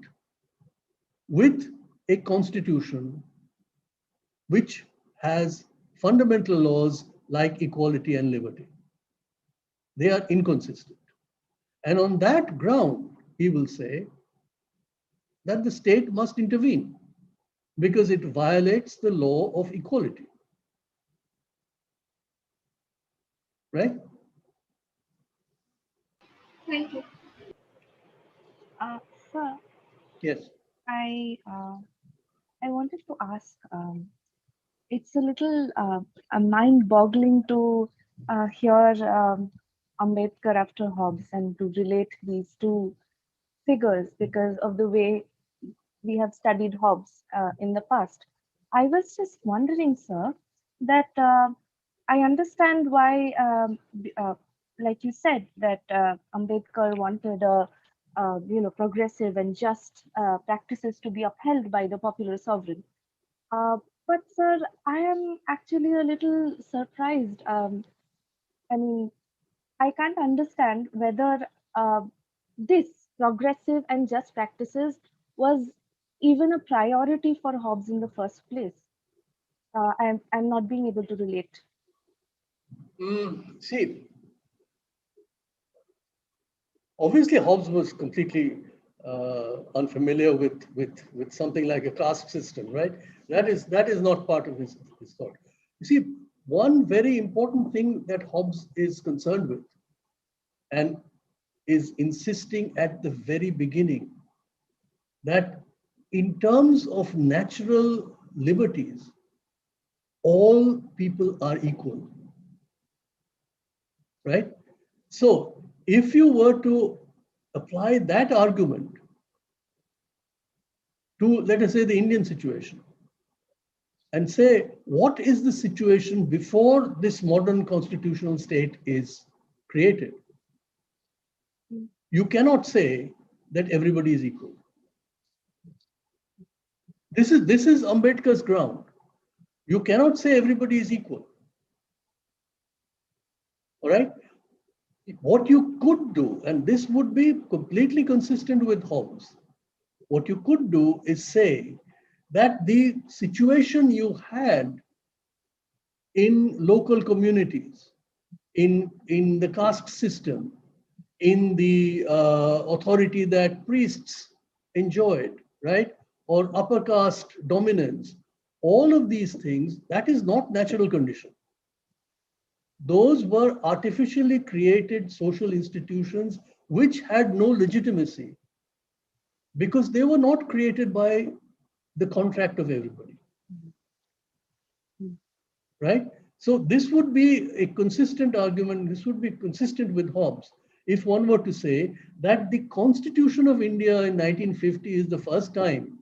C: with a constitution which has fundamental laws like equality and liberty? They are inconsistent. And on that ground, he will say that the state must intervene because it violates the law of equality. Right?
A: thank you.
D: Sir,
C: Yes.
D: I wanted to ask. It's a little mind-boggling to hear Ambedkar after Hobbes and to relate these two figures because of the way we have studied Hobbes in the past. I was just wondering, sir, that I understand why, like you said, that Ambedkar wanted progressive and just practices to be upheld by the popular sovereign. Uh, but sir, I am actually a little surprised. I mean, I can't understand whether this progressive and just practices was even a priority for Hobbes in the first place. I'm not being able to relate.
C: See, Obviously, Hobbes was completely unfamiliar with something like a caste system, right? That is not part of his thought. You see, one very important thing that Hobbes is concerned with and is insisting at the very beginning, that in terms of natural liberties, all people are equal, right? So if you were to apply that argument to, let us say, the Indian situation, and say, what is the situation before this modern constitutional state is created? You cannot say that everybody is equal. This is Ambedkar's ground. You cannot say everybody is equal. All right? What you could do, and this would be completely consistent with Hobbes, what you could do is say that the situation you had in local communities, in the caste system, in the authority that priests enjoyed, right? Or upper caste dominance, all of these things, that is not natural condition. Those were artificially created social institutions which had no legitimacy because they were not created by the contract of everybody. Right? So this would be a consistent argument, this would be consistent with Hobbes if one were to say that the Constitution of India in 1950 is the first time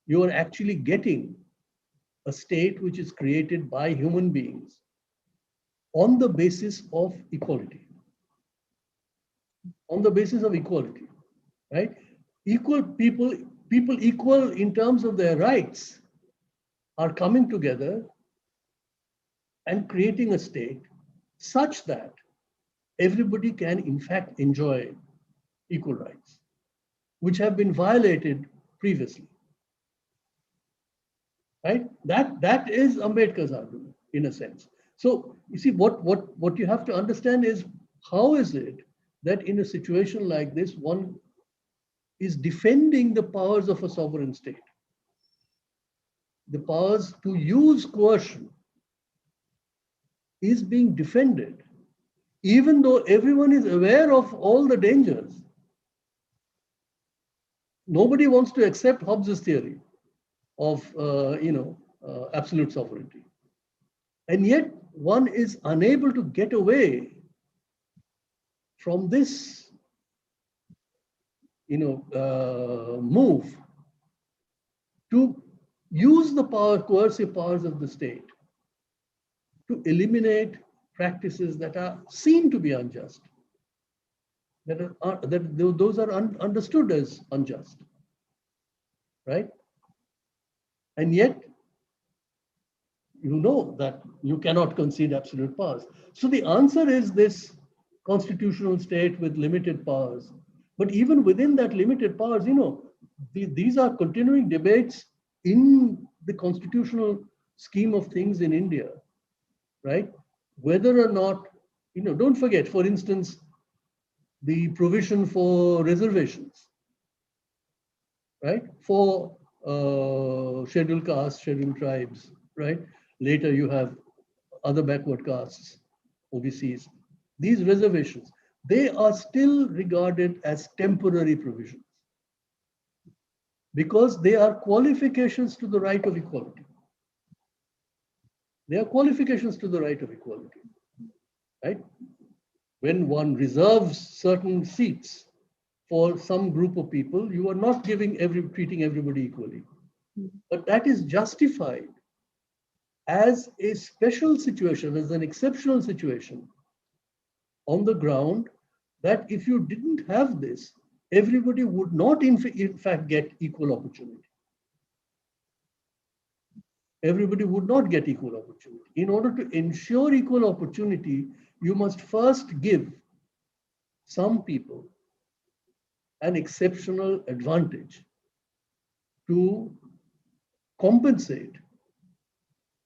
C: you are actually getting a state which is created by human beings on the basis of equality. On the basis of equality, right? Equal people equal in terms of their rights are coming together and creating a state such that everybody can in fact enjoy equal rights, which have been violated previously. Right? That is Ambedkar's argument in a sense. So you see, what you have to understand is, how is it that in a situation like this, one is defending the powers of a sovereign state, the powers to use coercion is being defended, even though everyone is aware of all the dangers. Nobody wants to accept Hobbes' theory of absolute sovereignty. And yet one is unable to get away from this move to use the coercive powers of the state to eliminate practices that are seen to be unjust, those are understood as unjust, right? And yet, you know that you cannot concede absolute powers. So the answer is this constitutional state with limited powers. But even within that limited powers, these are continuing debates in the constitutional scheme of things in India, right? Whether or not, don't forget, for instance, the provision for reservations, right? For scheduled castes, scheduled tribes, right? Later you have other backward castes, OBCs. These reservations, they are still regarded as temporary provisions because they are qualifications to the right of equality. They are qualifications to the right of equality, right? When one reserves certain seats for some group of people, you are not treating everybody equally. But that is justified as a special situation, as an exceptional situation, on the ground that if you didn't have this, everybody would not in fact get equal opportunity. Everybody would not get equal opportunity. In order to ensure equal opportunity, you must first give some people an exceptional advantage to compensate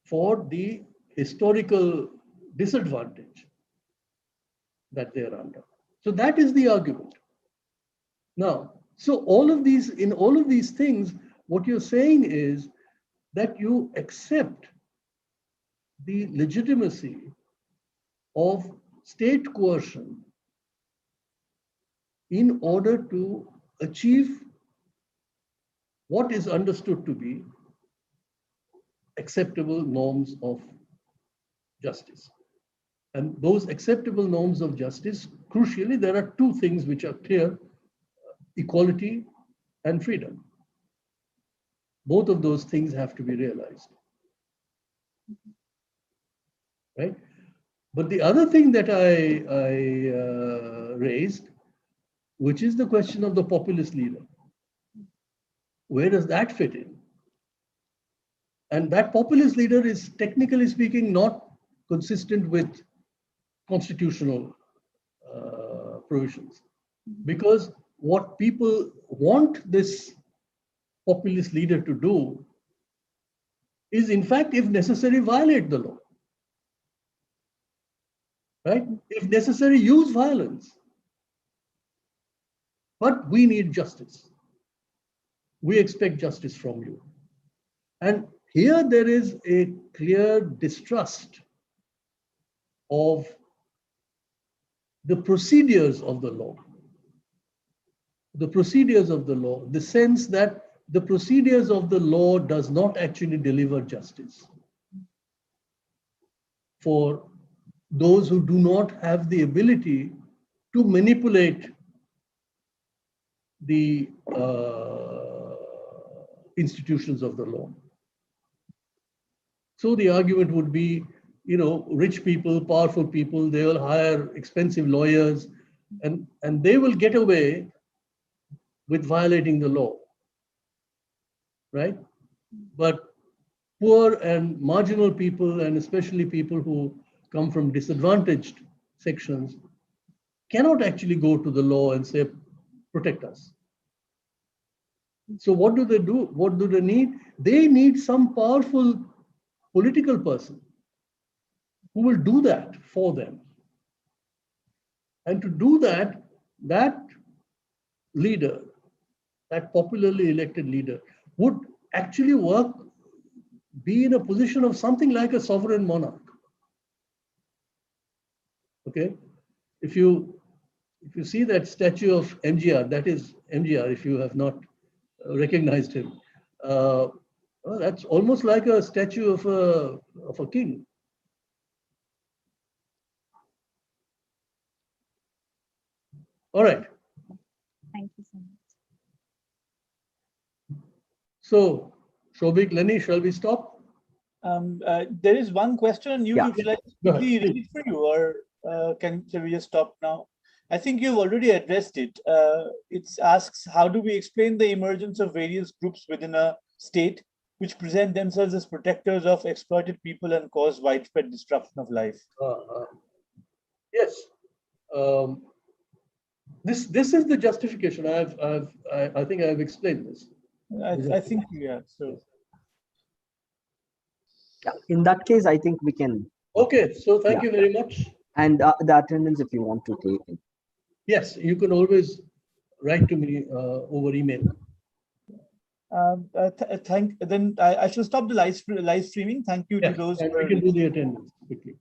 C: for the historical disadvantage that they are under. So that is the argument. Now, so in all of these things, what you're saying is that you accept the legitimacy of state coercion in order to achieve what is understood to be acceptable norms of justice. And those acceptable norms of justice, crucially, there are two things which are clear: equality and freedom. Both of those things have to be realized, right? But the other thing that I raised, which is the question of the populist leader, where does that fit in? And that populist leader is, technically speaking, not consistent with constitutional provisions, because what people want this populist leader to do is, in fact, if necessary, violate the law, right? If necessary, use violence. But we need justice. We expect justice from you. And here there is a clear distrust of the procedures of the law. The procedures of the law, the sense that the procedures of the law does not actually deliver justice for those who do not have the ability to manipulate the institutions of the law. So the argument would be, rich people, powerful people, they will hire expensive lawyers and they will get away with violating the law, right? But poor and marginal people, and especially people who come from disadvantaged sections, cannot actually go to the law and say, protect us. So what do they do? What do they need? They need some powerful political person who will do that for them. And to do that, that leader, that popularly elected leader, would actually be in a position of something like a sovereign monarch. Okay? If you see that statue of MGR, that is MGR, if you have not recognized him, well, that's almost like a statue of a king. All right.
D: Thank you so much.
C: So, Shobik, Lenny, shall we stop?
B: There is one question on YouTube. Shall I quickly read it for you, or shall we just stop now? I think you've already addressed it. It asks, how do we explain the emergence of various groups within a state which present themselves as protectors of exploited people and cause widespread disruption of life?
C: Yes. This is the justification. I think I've explained this.
B: I think, yeah. So,
E: yeah, in that case, I think we can.
C: Okay, so thank you very much.
E: And the attendance, if you want to take it.
C: Yes, you can always write to me over email.
B: Then I shall stop the live streaming. Thank you to those.
C: And we can do the attendance quickly.